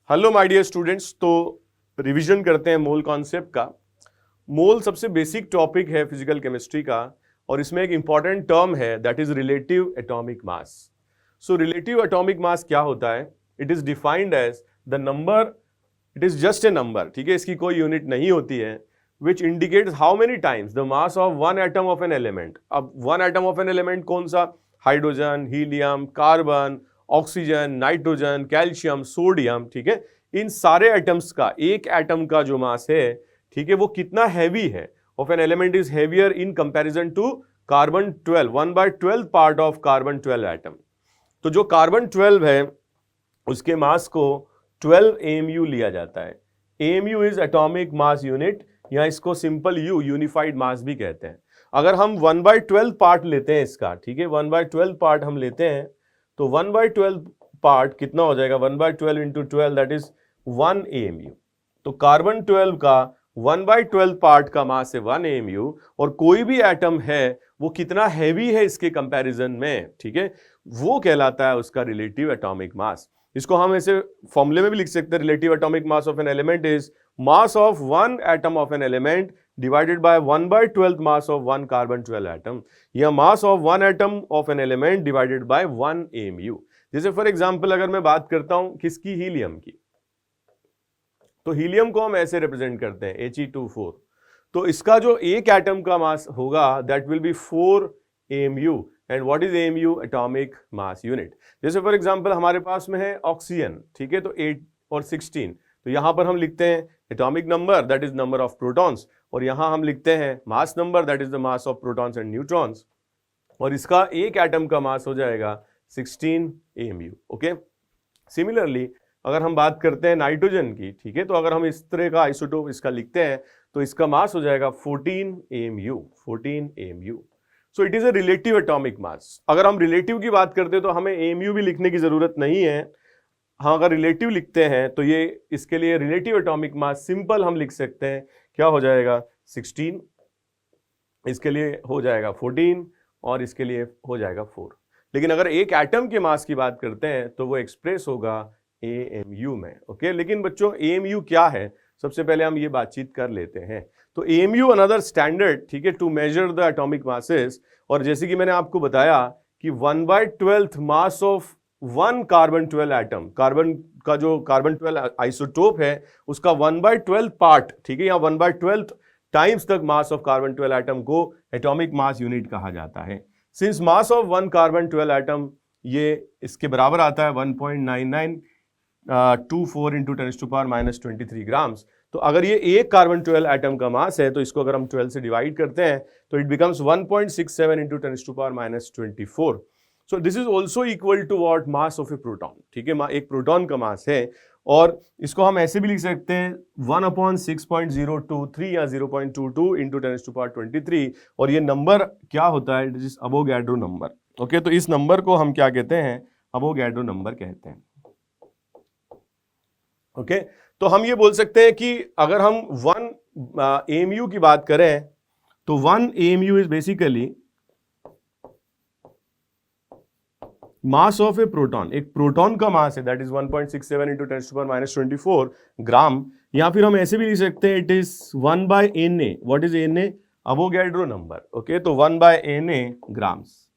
Hello my dear students. तो revision करते हैं मोल कॉन्सेप्ट का। मोल सबसे बेसिक टॉपिक है फिजिकल केमिस्ट्री का और इसमें एक इंपॉर्टेंट टर्म है that is relative atomic mass. So relative atomic mass क्या होता है? It is defined as the number, it is just a number, ठीक है, इसकी कोई यूनिट नहीं होती है, which indicates how many times the mass of one atom of an element. अब one atom of an element कौन सा? Hydrogen, helium, carbon, oxygen, nitrogen, calcium, sodium, ठीक है। इन सारे एटम्स का एक एटम का जो मास है, ठीक है, वो कितना हैवी है of an element is heavier in comparison to carbon 12, 1/12 part of carbon 12 atom. तो जो कार्बन 12 है उसके मास को 12 AMU लिया जाता है। AMU is atomic mass unit, या इसको सिंपल यू, यूनिफाइड मास भी कहते हैं। अगर हम 1/12 पार्ट लेते हैं इसका, ठीक है, 1/12 पार्ट हम लेते हैं तो 1/12 पार्ट कितना हो जाएगा? 1/12 इंटू 12 दैट इज 1 AMU। तो कार्बन 12 का 1/12 पार्ट का मास है 1 AMU, और कोई भी एटम है वो कितना हैवी है इसके कंपैरिजन में, ठीक है, वो कहलाता है उसका रिलेटिव एटॉमिक मास। इसको हम ऐसे फॉर्मूले में भी लिख सकते हैं, relative atomic mass of an element is mass of one atom of an element divided by 1/12 mass of one carbon 12 atom, या mass of one atom of an element divided by 1 AMU। जैसे for example अगर मैं बात करता हूं किसकी? Helium की, तो हीलियम को हम ऐसे रिप्रेजेंट करते हैं He2 4। तो इसका जो एक एटम का मास होगा that will B 4 AMU। And what is AMU? Atomic mass unit. जैसे फॉर एग्जांपल हमारे पास में है ऑक्सीजन, ठीक है, तो 8 और 16, तो यहां पर हम लिखते हैं atomic number that is number of protons, और यहां हम लिखते हैं mass number that is the mass of protons and neutrons, और इसका एक एटम का मास हो जाएगा 16 AMU। ओके, सिमिलरली अगर हम बात करते हैं नाइट्रोजन की, ठीक है, तो अगर हम इस तरह का आइसोटोप इसका लिखते हैं तो इसका मास हो जाएगा 14 AMU, 14 AMU। So it is a relative atomic मास। अगर हम रिलेटिव की बात करते हैं तो हमें AMU भी लिखने की जरूरत नहीं है। हाँ, अगर रिलेटिव लिखते हैं तो ये इसके लिए रिलेटिव एटॉमिक मास सिंपल हम लिख सकते हैं, क्या हो जाएगा? 16, इसके लिए हो जाएगा 14, और इसके लिए हो जाएगा 4। लेकिन अगर एक एटम के मास की बात करते हैं तो वो एक्सप्रेस होगा AMU में। ओके, लेकिन बच्चों AMU क्या है? सबसे पहले हम ये बातचीत कर लेते हैं। तो AMU अनदर स्टैंडर्ड, ठीक है, to measure the atomic masses, और जैसे कि मैंने आपको बताया कि 1/12 mass of one carbon 12 atom, carbon का जो कार्बन 12 आइसोटोप है उसका 1/12 पार्ट, ठीक है, या 1/12 टाइम्स तक मास ऑफ कार्बन 12 एटम को एटॉमिक मास यूनिट कहा जाता है। Since mass of one carbon 12 atom ये इसके बराबर आता है 1.9924 इंटू 10⁻⁻23 ग्राम्स। तो अगर ये एक कार्बन 12 एटम का मास है तो इसको अगर हम 12 से डिवाइड करते हैं तो it becomes 1.67 into 10⁻⁻24। So this is also equal to what? Mass of a proton, ठीक है, एक प्रोटॉन का मास है, और इसको हम ऐसे भी लिख सकते हैं 1/6.023 या 0.22 इंटू 10⁻23, और ये नंबर क्या होता है? It is Avogadro number. Okay, तो इस नंबर को हम क्या कहते हैं? अवोगाड्रो नंबर कहते हैं। ओके, तो हम ये बोल सकते हैं कि अगर हम 1 AMU की बात करें तो 1 AMU is basically mass of a proton. एक प्रोटॉन का मास है दैट इज 1.67 इंटू 10⁻⁻24 ग्राम, या फिर हम ऐसे भी लिख सकते हैं it is 1/Na। What is Na? Avogadro number. Okay, तो 1/Na ग्राम्स।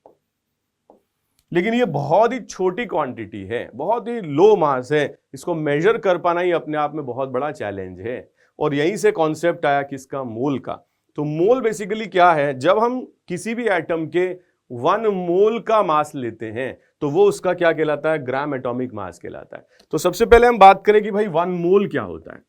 लेकिन ये बहुत ही छोटी क्वांटिटी है, बहुत ही लो मास है, इसको मेजर कर पाना ही अपने आप में बहुत बड़ा चैलेंज है, और यहीं से कॉन्सेप्ट आया किसका? मोल का। तो मोल बेसिकली क्या है? जब हम किसी भी एटम के 1 मोल का मास लेते हैं तो वो उसका क्या कहलाता है? ग्राम एटॉमिक मास कहलाता है। तो सबसे पहले हम बात करें कि भाई 1 मोल क्या होता है।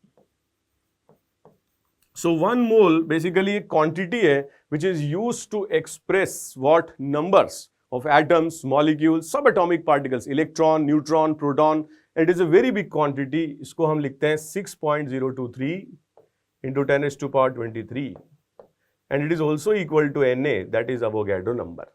सो 1 मोल बेसिकली एक क्वांटिटी है which is used to express what? Numbers of atoms, molecules, subatomic particles, electron, neutron, proton. It is a very big quantity. इसको हम लिखते हैं 6.023 into 10⁻23, and it is also equal to Na, that is Avogadro number.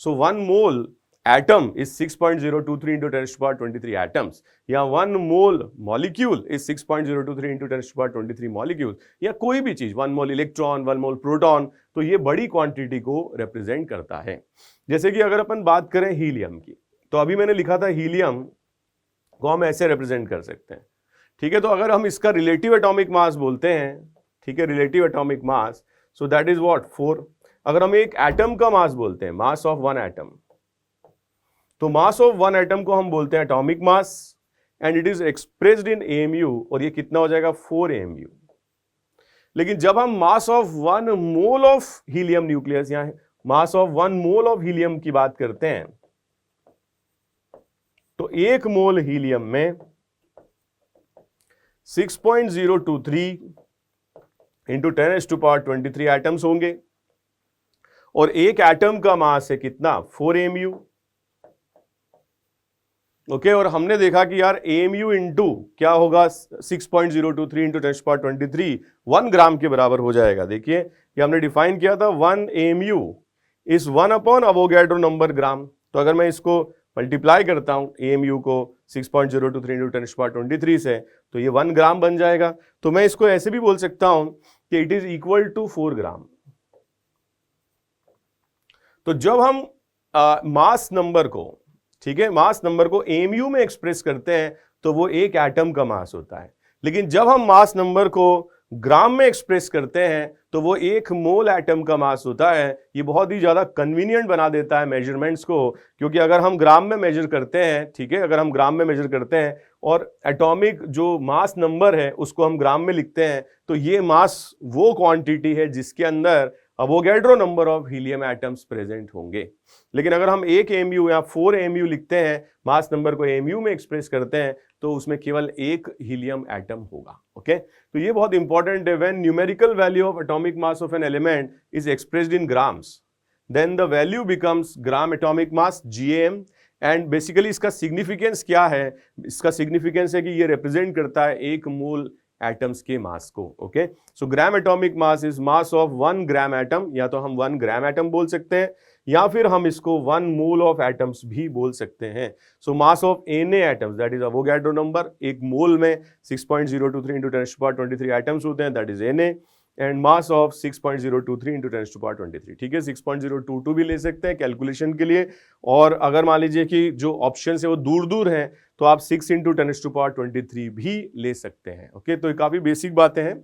So 1 mole atom is 6.023 into 10⁻23 atoms, या 1 mole molecule is 6.023 into 10⁻23 molecules, या कोई भी चीज 1 mole electron, 1 mole proton, तो ये बड़ी क्वांटिटी को रिप्रेजेंट करता है। जैसे कि अगर अपन बात करें हीलियम की, तो अभी मैंने लिखा था हीलियम को हम ऐसे रिप्रेजेंट कर सकते हैं, ठीक है, तो अगर हम इसका रिलेटिव एटॉमिक मास बोलते हैं, ठीक है, relative atomic mass, so that is what 4। अगर हम एक एटम का मास बोलते हैं, मास ऑफ वन एटम, तो मास ऑफ वन एटम को हम बोलते हैं atomic mass and it is expressed in AMU, और ये कितना हो जाएगा 4 AMU। लेकिन जब हम mass of 1 mole of helium nucleus या mass of 1 mole of helium की बात करते हैं, तो 1 मोल हीलियम में 6.023 इंटू 10⁻23 एटम्स होंगे, और एक एटम का मास है कितना 4 AMU। ओके, और हमने देखा कि यार AMU इंटू क्या होगा 6.023 इंटू 10⁻23 1 ग्राम के बराबर हो जाएगा। देखिए ये हमने डिफाइन किया था 1 AMU is 1 upon Avogadro number gram. तो अगर मैं इसको मल्टीप्लाई करता हूं AMU को 6.023 इंटू 10⁻23 से, तो ये 1 ग्राम बन जाएगा। तो मैं इसको ऐसे भी बोल सकता हूं कि इट इज इक्वल टू 4 ग्राम। तो जब हम मास नंबर को, ठीक है, मास नंबर को AMU में एक्सप्रेस करते हैं तो वो एक एटम का मास होता है, लेकिन जब हम मास नंबर को ग्राम में एक्सप्रेस करते हैं तो वो 1 मोल एटम का मास होता है। ये बहुत ही ज्यादा कन्वीनियंट बना देता है मेजरमेंट्स को, क्योंकि अगर हम ग्राम में मेजर करते हैं, ठीक है, अगर हम ग्राम में मेजर करते हैं और एटॉमिक जो मास नंबर है उसको हम ग्राम में लिखते हैं, तो ये मास वो क्वांटिटी है जिसके अंदर Avogadro number of helium atoms present होंगे। लेकिन अगर हम 1 AMU या 4 AMU लिखते हैं, मास नंबर को AMU में एक्सप्रेस करते हैं, तो उसमें केवल 1 हीलियम एटम होगा। ओके, तो ये बहुत इंपॉर्टेंट है। When numerical value of atomic mass of an element is expressed in grams, then the value becomes gram atomic mass GAM। And basically इसका सिग्निफिकेंस क्या है? इसका सिग्निफिकेंस है कि ये रिप्रेजेंट करता है 1 मोल एटम्स के मास को। Okay, so gram atomic mass is mass of 1 gram atom, या तो हम 1 ग्राम एटम बोल सकते हैं या फिर हम इसको 1 मोल ऑफ एटम्स भी बोल सकते हैं। So mass of Na atoms, that is Avogadro number, एक मोल में 6.023 इंटू 10⁻23 एटम्स होते हैं, that is Na, and mass of 6.023 into 10⁻23, ठीक है, 6.022 भी ले सकते हैं कैलकुलेशन के लिए। और अगर मान लीजिए कि जो ऑप्शन है वो दूर दूर हैं, तो आप 6 इंटू 10⁻23 भी ले सकते हैं। ओके, तो ये काफी बेसिक बातें हैं।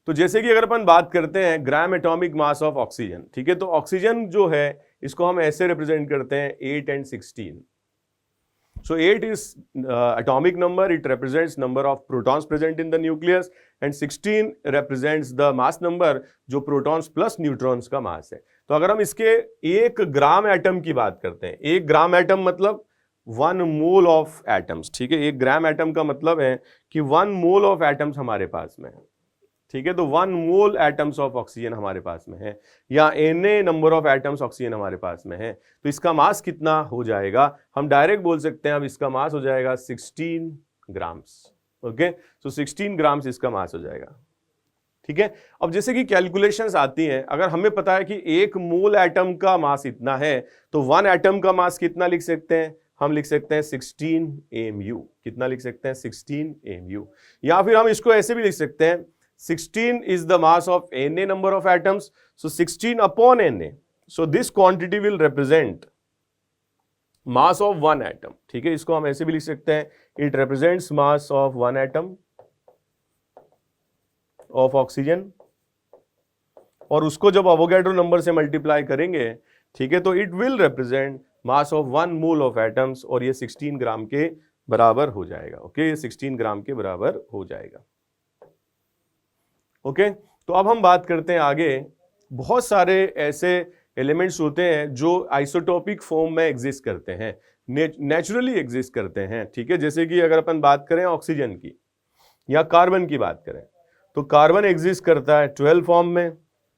तो जैसे कि अगर अपन बात करते हैं ग्राम एटॉमिक मास ऑफ ऑक्सीजन, ठीक है, तो ऑक्सीजन जो है इसको हम ऐसे रिप्रेजेंट करते हैं 8 and 16। So 8 is atomic number, it represents number of protons present in the nucleus, and 16 represents the mass number, जो protons plus neutrons का मास है। तो अगर हम इसके 1 ग्राम एटम की बात करते हैं, 1 ग्राम एटम मतलब 1 मोल ऑफ एटम्स, ठीक है, 1 ग्राम एटम का मतलब है कि 1 मोल ऑफ एटम्स हमारे पास में है, ठीक है, तो 1 मोल एटम्स ऑफ ऑक्सीजन हमारे पास में है, या Na number of atoms oxygen हमारे पास में है। तो इसका मास कितना हो जाएगा? हम डायरेक्ट बोल सकते हैं, अब इसका मास हो जाएगा 16 ग्राम्स। ओके, सो 16 ग्राम्स इसका मास हो जाएगा, ठीक है। अब जैसे कि कैलकुलेशंस आती हैं, अगर हमें पता है कि 1 मोल एटम का मास इतना है, तो 1 एटम का मास कितना लिख सकते हैं? हम लिख सकते हैं 16 AMU। कितना लिख सकते हैं? 16 AMU। या फिर हम इसको ऐसे भी लिख सकते हैं 16 is the mass of Na number of atoms, so 16 upon Na, so this quantity will represent mass of 1 atom, ठीक है, इसको हम ऐसे भी लिख सकते हैं, it represents mass of 1 atom of oxygen, और उसको जब अवोगाड्रो नंबर से मल्टीप्लाई करेंगे, ठीक है, तो it will represent mass of 1 mole of atoms, और ये 16 ग्राम के बराबर हो जाएगा। ओके, ये 16 ग्राम के बराबर हो जाएगा। ओके, तो अब हम बात करते हैं आगे। बहुत सारे ऐसे एलिमेंट्स होते हैं जो आइसोटोपिक फॉर्म में एग्जिस्ट करते हैं, नेचुरली एग्जिस्ट करते हैं, ठीक है, जैसे कि अगर अपन बात करें ऑक्सीजन की या कार्बन की बात करें, तो कार्बन एग्जिस्ट करता है 12 फॉर्म में,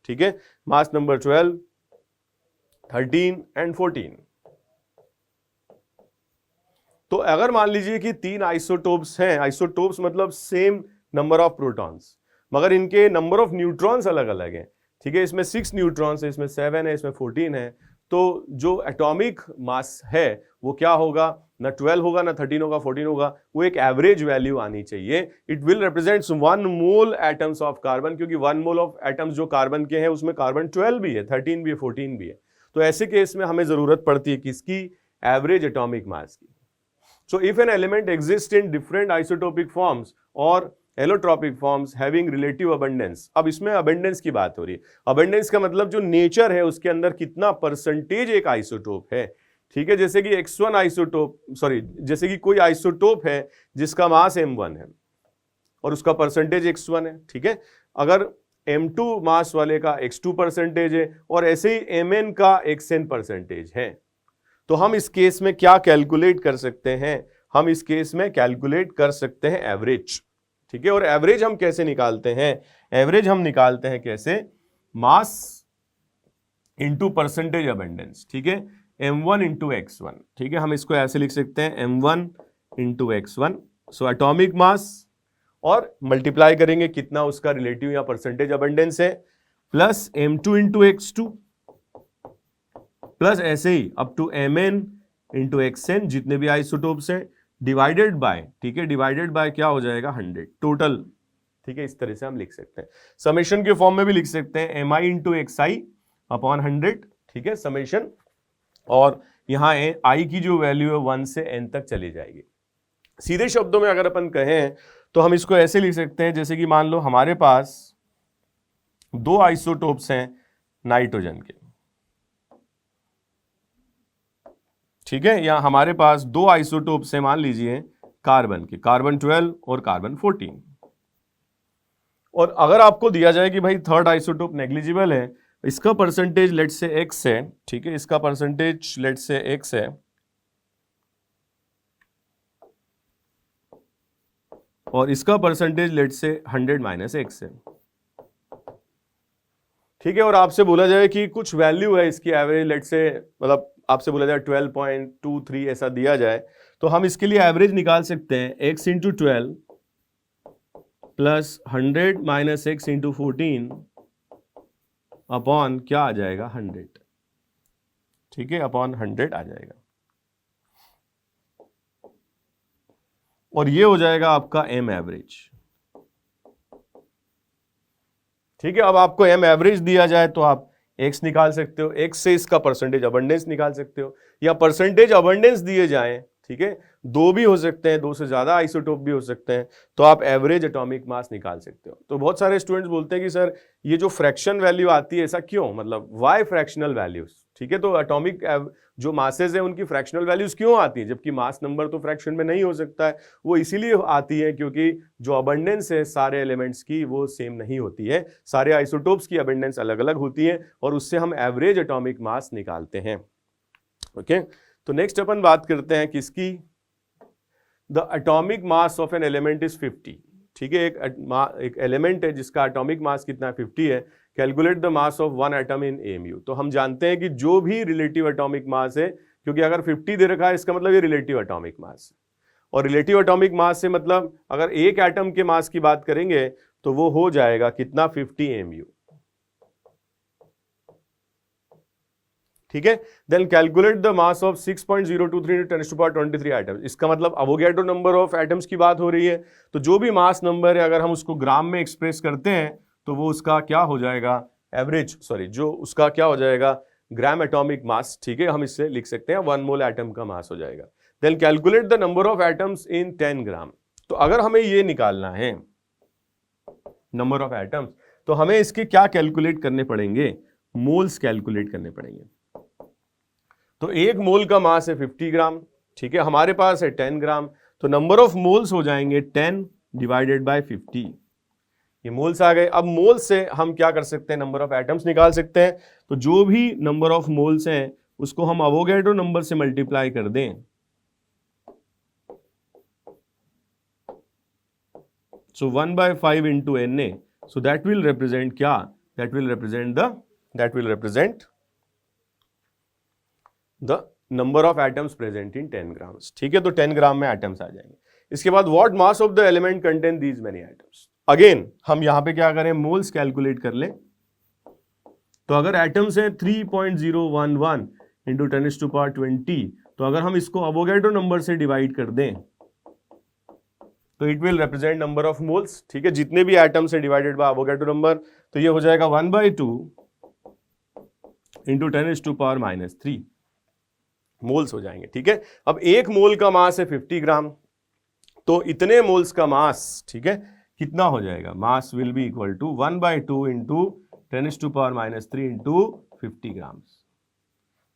ठीक है, मास नंबर 12, 13 एंड 14। तो अगर मान लीजिए कि 3 आइसोटोप्स हैं, आइसोटोप्स मतलब सेम नंबर ऑफ प्रोटॉन्स, मगर इनके नंबर ऑफ न्यूट्रॉन्स अलग अलग हैं, ठीक है, इसमें 6 न्यूट्रॉन्स है, इसमें 7 है, इसमें 14 है। तो जो एटॉमिक मास है वो क्या होगा? ना 12 होगा, ना 13 होगा, 14 होगा, वो एक एवरेज वैल्यू आनी चाहिए। It will represents 1 mole atoms of carbon, क्योंकि 1 मोल ऑफ एटम्स जो कार्बन के हैं उसमें कार्बन 12 भी है, 13 भी है, 14 भी है। तो ऐसे केस में हमें जरूरत पड़ती है किसकी? एवरेज एटॉमिक मास की। So if an element exists in different isotopic forms or allotropic forms having relative abundance, अब इसमें अबंडेंस की बात हो रही है। अबंडेंस का मतलब जो नेचर है उसके अंदर कितना परसेंटेज एक आइसोटोप है, ठीक है। जैसे कि x1 आइसोटोप, सॉरी, जैसे कि कोई आइसोटोप है जिसका मास m1 है और उसका परसेंटेज x1 है, ठीक है। अगर m2 मास वाले का x2 परसेंटेज है और ऐसे ही mn का xn परसेंटेज है, तो हम इस केस में क्या कैलकुलेट कर सकते हैं, हम इस केस में कैलकुलेट कर सकते हैं एवरेज, ठीक है। और एवरेज हम कैसे निकालते हैं, एवरेज हम निकालते हैं कैसे, मास इंटू परसेंटेज अबंडेंस, ठीक है, m1 इंटू x1, ठीक है। हम इसको ऐसे लिख सकते हैं m1 into x1, so atomic mass, और मल्टीप्लाई करेंगे कितना उसका रिलेटिव या परसेंटेज अबंडेंस है, plus m2 into x2, plus ऐसे ही up to mn into xn जितने भी आइसोटोप्स हैं, डिवाइडेड बाय, ठीक है, डिवाइडेड बाय क्या हो जाएगा 100 टोटल, ठीक है। इस तरह से हम लिख सकते हैं, समेशन के फॉर्म में भी लिख सकते हैं mi इंटू xi अपॉन 100, ठीक है, समेशन, और यहां i की जो वैल्यू है 1 से n तक चली जाएगी। सीधे शब्दों में अगर अपन कहें तो हम इसको ऐसे लिख सकते हैं, जैसे कि मान लो हमारे पास दो आइसोटोप्स हैं नाइट्रोजन के, ठीक है, या हमारे पास दो आइसोटोप्स हैं मान लीजिए कार्बन के, कार्बन 12 और कार्बन 14, और अगर आपको दिया जाए कि भाई थर्ड आइसोटोप नेग्लिजिबल है, इसका परसेंटेज लेट से x है, ठीक है, इसका परसेंटेज लेट से x है, और इसका परसेंटेज लेट से 100 माइनस x है, ठीक है। और आपसे बोला जाए कि कुछ वैल्यू है इसकी एवरेज, लेट से मतलब आपसे बोला जाए 12.23 ऐसा दिया जाए, तो हम इसके लिए एवरेज निकाल सकते हैं x into 12 plus 100 minus x into 14 upon क्या आ जाएगा 100, ठीक है, अपॉन 100 आ जाएगा, और ये हो जाएगा आपका m एवरेज, ठीक है। अब आपको m एवरेज दिया जाए तो आप x निकाल सकते हो, x से इसका परसेंटेज अबंडेंस निकाल सकते हो, या परसेंटेज अबंडेंस दिए जाएं, ठीक है, दो भी हो सकते हैं, दो से ज्यादा आइसोटोप भी हो सकते हैं, तो आप एवरेज एटॉमिक मास निकाल सकते हो। तो बहुत सारे स्टूडेंट्स बोलते हैं कि सर ये जो फ्रैक्शन वैल्यू आती है ऐसा क्यों, मतलब वाई फ्रैक्शनल वैल्यूज, ठीक है, तो एटॉमिक जो मासेज है उनकी फ्रैक्शनल वैल्यूज क्यों आती है, जबकि मास नंबर तो फ्रैक्शन में नहीं हो सकता है। वो इसीलिए आती है क्योंकि जो अबंडेंस है सारे एलिमेंट्स की वो सेम नहीं होती है, सारे आइसोटोप्स की अबंडेंस अलग अलग होती है, और उससे हम एवरेज एटॉमिक मास निकालते हैं। ओके, तो नेक्स्ट अपन बात करते हैं किसकी, the atomic mass of an element is 50, ठीक है। एक एलिमेंट है जिसका एटॉमिक मास कितना है 50 है, calculate the mass of one atom in MU. तो हम जानते हैं कि जो भी रिलेटिव एटॉमिक मास है, क्योंकि अगर 50 दे रखा है इसका मतलब ये रिलेटिव एटॉमिक मास है, और रिलेटिव एटॉमिक मास से मतलब अगर एक एटम के मास की बात करेंगे तो वो हो जाएगा कितना 50 एमयू, ठीक है। Then calculate the mass of 6.023 × 10⁻23 atoms, इसका मतलब अवोगैड्रो नंबर ऑफ एटम्स की बात हो रही है, तो जो भी मास नंबर है अगर हम उसको ग्राम में एक्सप्रेस करते हैं तो वो उसका क्या हो जाएगा एवरेज, सॉरी, जो उसका क्या हो जाएगा ग्राम एटॉमिक मास, ठीक है, हम इससे लिख सकते हैं 1 मोल एटम का मास हो जाएगा। Then calculate the number of atoms in 10 gram. तो अगर हमें ये निकालना है नंबर ऑफ एटम्स, तो हमें इसके क्या कैलकुलेट करने पड़ेंगे, मोल्स कैलकुलेट करने पड़ेंगे। तो एक मोल का मास है 50 ग्राम, ठीक है, हमारे पास है 10 ग्राम, तो नंबर ऑफ मोल्स हो जाएंगे 10 डिवाइडेड बाय 50, ये मोल्स आ गए। अब मोल्स से हम क्या कर सकते हैं, नंबर ऑफ एटम्स निकाल सकते हैं। तो जो भी नंबर ऑफ मोल्स हैं उसको हम अवोगैड्रो नंबर से मल्टीप्लाई कर दें, so 1/5 into Na, so that will represent क्या, that will represent the number of atoms present in 10 grams, ठीक है। तो 10 ग्राम में एटम्स आ जाएंगे। इसके बाद what mass of the element contain these many atoms, again हम यहां पे क्या करें, मोल्स कैलकुलेट कर लें। तो अगर एटम्स है 3.011 इंटू 10⁻20, तो अगर हम इसको अवोगैड्रो नंबर से डिवाइड कर दें तो it will represent number of moles, ठीक है, जितने भी एटम्स है डिवाइडेड बाय अवोगैड्रो नंबर, तो ये हो जाएगा 1/2 इंटू 10⁻³ मोल्स हो जाएंगे, ठीक है। अब एक मोल का मास है 50 ग्राम, तो इतने मोल्स का मास, ठीक है, कितना हो जाएगा, mass will be equal to 1/2 into 10⁻³ into 50 grams.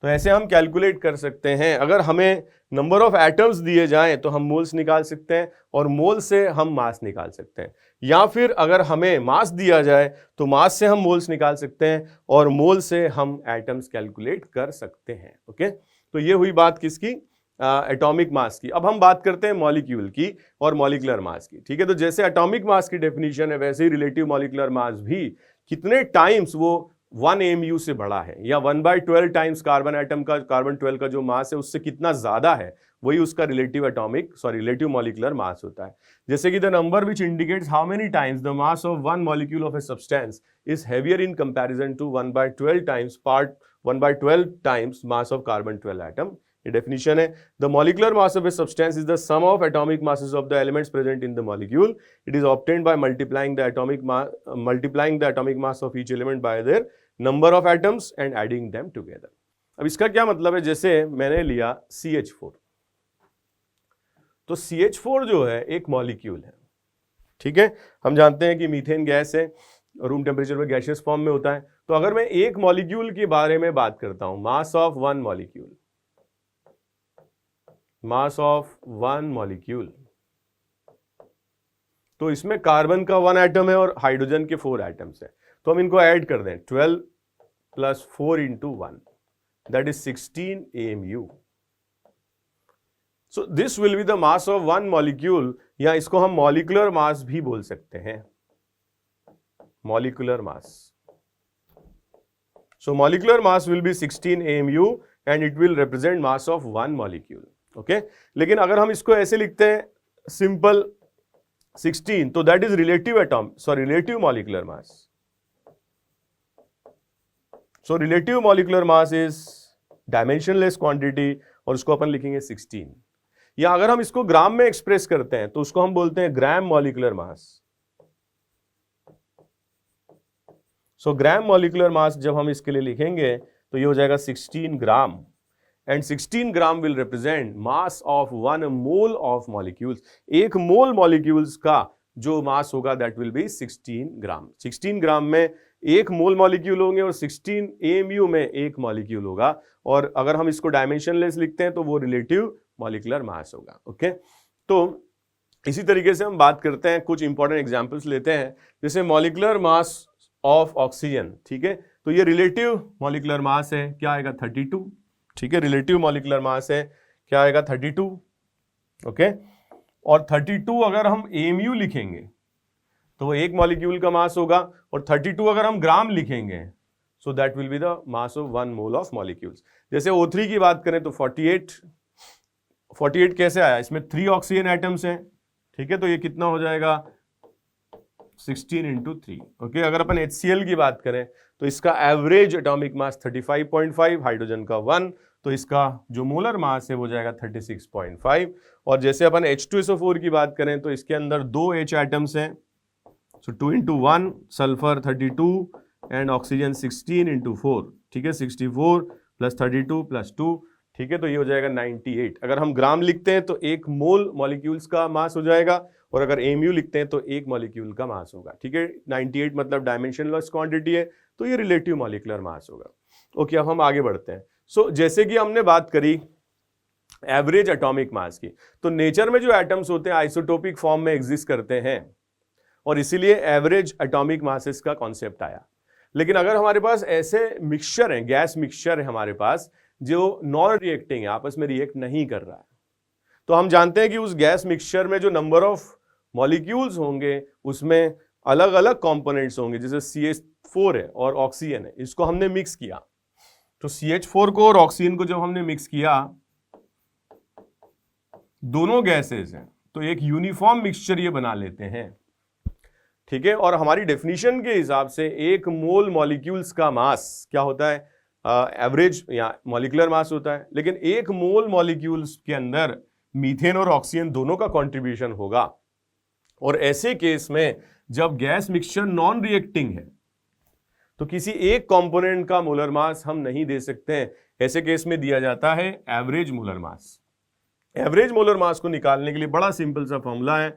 तो ऐसे हम कैलकुलेट कर सकते हैं। अगर हमें नंबर ऑफ एटम्स दिए जाएं तो हम मोल्स निकाल सकते हैं और मोल से हम मास निकाल सकते हैं, या फिर अगर हमें मास दिया जाए तो मास से हम मोल्स निकाल सकते हैं और मोल से हम एटम्स कैलकुलेट कर सकते हैं। ओके, तो ये हुई बात किसकी, एटॉमिक मास की। अब हम बात करते हैं मॉलिक्यूल की और मॉलिक्यूलर मास की, ठीक है। तो जैसे एटॉमिक मास की डेफिनेशन है वैसे ही रिलेटिव मॉलिक्यूलर मास भी कितने टाइम्स वो 1 AMU से बड़ा है, या 1/12 टाइम्स कार्बन एटम का, कार्बन 12 का जो मास है उससे कितना ज्यादा है, वही उसका रिलेटिव मॉलिक्यूलर मास होता है। जैसे कि the number which indicates how many times the mass of one molecule of a substance is heavier in comparison to 1/12 times mass of carbon 12 atom. ये डेफिनेशन है। The molecular mass of a substance is the sum of atomic masses of the elements present in the molecule. It is obtained by multiplying the atomic mass of each element by their number of atoms and adding them together. अब इसका क्या मतलब है, जैसे मैंने लिया CH4, तो CH4 जो है एक मॉलिक्यूल है, ठीक है। हम जानते हैं कि मीथेन गैस है, रूम टेम्परेचर पे गैसियस फॉर्म में होता है। तो अगर मैं एक मॉलिक्यूल के बारे में बात करता हूं, मास ऑफ वन मॉलिक्यूल, तो इसमें कार्बन का 1 एटम है और हाइड्रोजन के 4 एटम्स है। तो हम इनको ऐड कर दें, 12 + 4 × 1, that is 16 AMU। So this will be the mass of one molecule, या इसको हम मॉलिक्यूलर मास भी बोल सकते हैं, molecular mass. So molecular mass will be 16 AMU and it will represent mass of one molecule. Okay, लेकिन अगर हम इसको ऐसे लिखते हैं सिंपल 16, तो that is relative molecular mass. So relative molecular mass is dimensionless quantity और उसको अपन लिखेंगे 16। या अगर हम इसको ग्राम में एक्सप्रेस करते हैं तो उसको हम बोलते हैं ग्राम मॉलिक्यूलर मास। सो ग्राम मॉलिक्यूलर मास जब हम इसके लिए लिखेंगे तो ये हो जाएगा 16 gram, and 16 gram will represent mass of 1 mole of molecules. एक मोल मॉलिक्यूल्स का जो मास होगा that will be 16 gram. 16 gram में एक मोल मॉलिक्यूल होंगे और 16 AMU में एक मॉलिक्यूल होगा। और अगर हम इसको डायमेंशनलेस लिखते हैं तो वो रिलेटिव मॉलिक्यूलर मास होगा। ओके, तो इसी तरीके से हम बात करते हैं, कुछ इंपॉर्टेंट एग्जांपल्स लेते हैं, जैसे मॉलिक्यूलर मास ऑफ ऑक्सीजन, ठीक है। तो ये रिलेटिव मॉलिक्यूलर मास है, क्या आएगा 32, ठीक है। रिलेटिव मॉलिक्यूलर मास है, क्या आएगा 32। ओके, और 32 अगर हम AMU लिखेंगे तो वो एक मॉलिक्यूल का मास होगा, और 32 अगर हम ग्राम लिखेंगे सो that will be the mass of 1 mole of molecules. जैसे O3 की बात करें तो 48 कैसे आया, इसमें 3 ऑक्सीजन एटम्स हैं, ठीक है। तो ये कितना हो जाएगा 16 × 3। ओके, अगर अपन HCl की बात करें तो इसका एवरेज एटॉमिक मास 35.5, हाइड्रोजन का 1, तो इसका जो मोलर मास है वो जाएगा 36.5। और जैसे अपन H2SO4 की बात करें तो इसके अंदर 2 H एटम्स हैं, सो 2 × 1, सल्फर 32 एंड ऑक्सीजन 16 × 4, ठीक है। 64 + 32 + 2, ठीक है। तो ये हो जाएगा 98। अगर हम ग्राम लिखते हैं तो एक मोल मॉलिक्यूल्स का मास हो जाएगा, और अगर AMU लिखते हैं तो एक मॉलिक्यूल का मास होगा, ठीक है। 98 मतलब डायमेंशनलेस क्वांटिटी है, तो ये रिलेटिव मॉलिक्यूलर मास होगा। ओके, अब हम आगे बढ़ते हैं। सो जैसे कि हमने बात करी एवरेज एटॉमिक मास की, तो नेचर में जो एटम्स होते हैं आइसोटोपिक फॉर्म में एग्जिस्ट करते हैं, और इसीलिए एवरेज एटॉमिक मासेस का कॉन्सेप्ट आया। लेकिन अगर हमारे पास ऐसे मिक्सचर हैं, गैस मिक्सचर है हमारे पास जो नॉन रिएक्टिंग है, आपस में रिएक्ट नहीं कर रहा है, तो हम जानते हैं कि उस गैस मिक्सचर में जो नंबर ऑफ मॉलिक्यूल्स होंगे उसमें अलग अलग कंपोनेंट्स होंगे। जैसे CH4 है और ऑक्सीजन है, इसको हमने मिक्स किया, तो CH4 को और ऑक्सीजन को जब हमने मिक्स किया, दोनों गैसेस हैं, तो एक यूनिफॉर्म मिक्सचर ये बना लेते हैं, ठीक है। और हमारी डेफिनेशन के हिसाब से एक मोल मॉलिक्यूल्स का मास क्या होता है, एवरेज या मॉलिक्यूलर मास होता है। लेकिन एक मोल मॉलिक्यूल्स के अंदर मीथेन और ऑक्सीजन दोनों का कंट्रीब्यूशन होगा, और ऐसे केस में जब गैस मिक्सचर नॉन रिएक्टिंग है तो किसी एक कंपोनेंट का मोलर मास हम नहीं दे सकते हैं, ऐसे केस में दिया जाता है average molar mass. Average molar mass को निकालने के लिए बड़ा सिंपल सा फॉर्मूला है,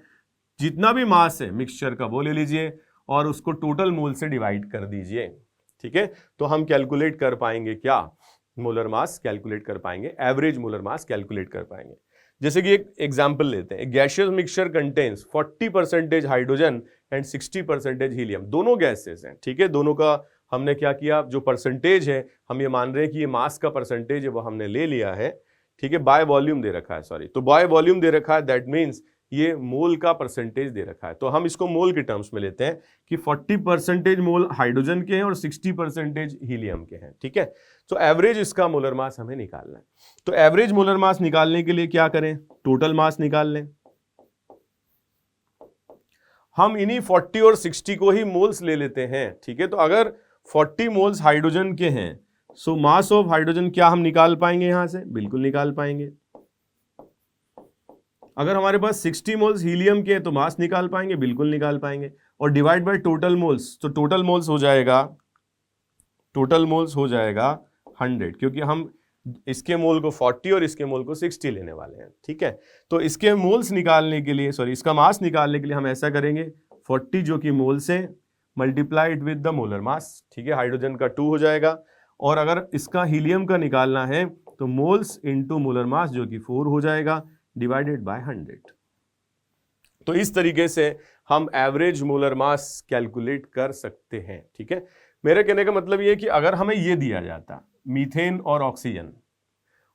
जितना भी मास है मिक्सचर का वो ले लीजिए और उसको टोटल मोल से डिवाइड कर दीजिए। ठीक है, तो हम कैलकुलेट कर पाएंगे क्या, मोलर मास कैलकुलेट कर पाएंगे, एवरेज मोलर मास कैलकुलेट कर पाएंगे। जैसे कि एक एग्जांपल लेते हैं, gaseous mixture contains 40% hydrogen and 60% helium, दोनों गैसेस हैं। ठीक है, दोनों का हमने क्या किया, जो परसेंटेज है हम ये मान रहे हैं कि ये मास का परसेंटेज है वो हमने ले लिया है। ठीक है, बाय वॉल्यूम दे रखा है, सॉरी, तो बाय वॉल्यूम दे रखा है, दैट मीन्स ये मोल का परसेंटेज दे रखा है। तो हम इसको मोल के टर्म्स में लेते हैं कि 40% मोल हाइड्रोजन के हैं और 60% हीलियम के हैं। ठीक है, तो एवरेज इसका मोलर मास हमें निकालना है। तो एवरेज मोलर मास निकालने के लिए क्या करें, टोटल मास निकाल लें। हम इन्हीं 40 और 60 को ही मोल्स ले लेते हैं। ठीक है, तो अगर 40 मोल्स हाइड्रोजन के हैं, सो मास ऑफ हाइड्रोजन क्या हम निकाल पाएंगे यहां से, बिल्कुल निकाल पाएंगे। अगर हमारे पास 60 मोल्स हीलियम के हैं तो मास निकाल पाएंगे, बिल्कुल निकाल पाएंगे। और डिवाइड बाय टोटल मोल्स, तो टोटल मोल्स हो जाएगा 100, क्योंकि हम इसके मोल को 40 और इसके मोल को 60 लेने वाले हैं। ठीक है, तो इसके मोल्स निकालने के लिए, सॉरी, इसका मास निकालने के लिए हम ऐसा करेंगे, 40 जो कि मोल से मल्टीप्लाइड विद द मोलर मास। ठीक है, हाइड्रोजन का 2 हो जाएगा, और अगर इसका हीलियम का निकालना है तो मोल्स इंटू मोलर मास जो कि 4 हो जाएगा, डिवाइडेड बाय 100। तो इस तरीके से हम एवरेज मोलर मास कैलकुलेट कर सकते हैं। ठीक है, मेरे कहने का मतलब ये है कि अगर हमें ये दिया जाता मीथेन और ऑक्सीजन,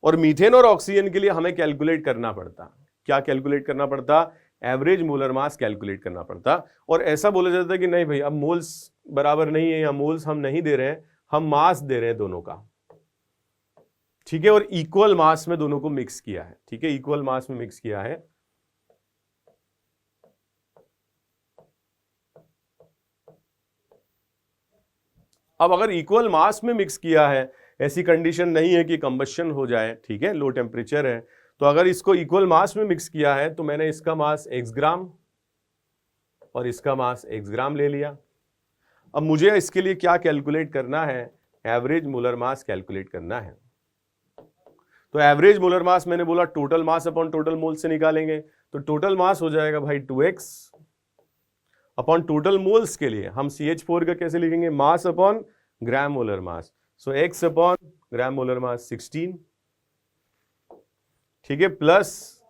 और मीथेन और ऑक्सीजन के लिए हमें कैलकुलेट करना पड़ता, क्या कैलकुलेट करना पड़ता, एवरेज मोलर मास कैलकुलेट करना पड़ता। और ऐसा बोला जाता है कि नहीं भाई, अब मोल्स बराबर नहीं है या मोल्स हम नहीं दे रहे हैं, हम मास दे रहे हैं दोनों का। ठीक है, और इक्वल मास में दोनों को मिक्स किया है। ठीक है, इक्वल मास में मिक्स किया है। अब अगर इक्वल मास में मिक्स किया है, ऐसी कंडीशन नहीं है कि कंबशन हो जाए, ठीक है, लो टेम्परेचर है, तो अगर इसको इक्वल मास में मिक्स किया है तो मैंने इसका मास x ग्राम और इसका मास x ग्राम ले लिया। अब मुझे इसके लिए क्या कैलकुलेट करना है, एवरेज मोलर मास कैलकुलेट करना है। तो एवरेज मोलर मास मैंने बोला total mass upon total mole से निकालेंगे, तो टोटल मास हो जाएगा भाई 2x अपॉन टोटल मोल्स के लिए हम CH4 का कैसे लिखेंगे, mass upon gram molar mass, so x upon gram molar mass 16। ठीक है, प्लस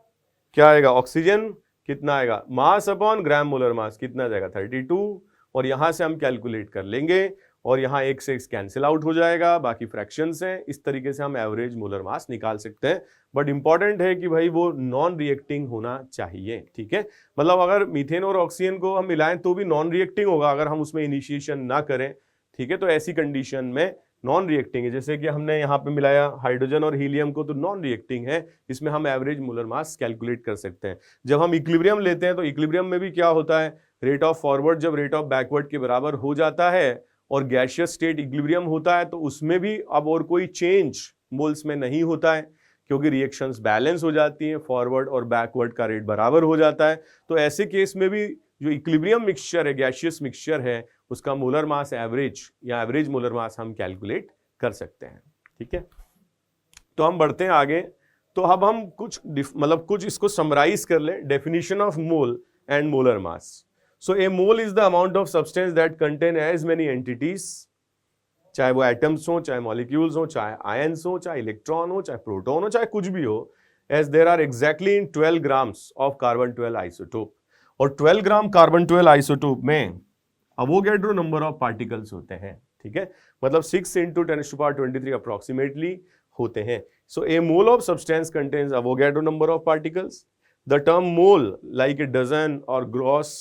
क्या आएगा, ऑक्सीजन कितना आएगा, मास अपॉन ग्राम मोलर मास कितना जाएगा 32, और यहां से हम कैलकुलेट कर लेंगे और यहाँ एक से एक कैंसिल आउट हो जाएगा, बाकी फ्रैक्शंस हैं। इस तरीके से हम एवरेज मोलर मास निकाल सकते हैं। बट इंपॉर्टेंट है कि भाई वो नॉन रिएक्टिंग होना चाहिए। ठीक है, मतलब अगर मीथेन और ऑक्सीजन को हम मिलाएं तो भी नॉन रिएक्टिंग होगा अगर हम उसमें इनिशिएशन ना करें। ठीक है, तो ऐसी कंडीशन में नॉन रिएक्टिंग है। जैसे कि हमने यहाँ पे मिलाया हाइड्रोजन और हीलियम को, तो नॉन रिएक्टिंग है, इसमें हम एवरेज मोलर मास कैलकुलेट कर सकते हैं। जब हम इक्विलिब्रियम लेते हैं तो इक्विलिब्रियम में भी क्या होता है, रेट ऑफ फॉरवर्ड जब रेट ऑफ बैकवर्ड के बराबर हो जाता है और गैसियस स्टेट इक्विलिब्रियम होता है, तो उसमें भी अब और कोई चेंज मोल्स में नहीं होता है, क्योंकि रिएक्शंस बैलेंस हो जाती हैं, फॉरवर्ड और बैकवर्ड का रेट बराबर हो जाता है। तो ऐसे केस में भी जो इक्विलिब्रियम मिक्सचर है, गैसियस मिक्सचर है, उसका मोलर मास एवरेज या एवरेज मोलर मास हम कैलकुलेट कर सकते हैं। ठीक है, तो हम बढ़ते हैं आगे। तो अब हम कुछ इसको समराइज कर ले, definition of mole and molar mass. So a mole is the amount of substance that contain as many entities, चाहे वो एटम्स हो, चाहे मॉलिक्यूल्स हो, चाहे आयंस हो, चाहे इलेक्ट्रॉन हो, चाहे प्रोटॉन हो, चाहे कुछ भी हो, as there are exactly in 12 grams of carbon 12 isotope. और 12 ग्राम कार्बन 12 आइसोटोप में अवोगैड्रो नंबर ऑफ पार्टिकल्स होते हैं। ठीक है, मतलब 6 × 10⁻23 अप्रोक्सीमेटली होते हैं। So a mole of substance contains Avogadro number of particles. The term mole, like a dozen or gross,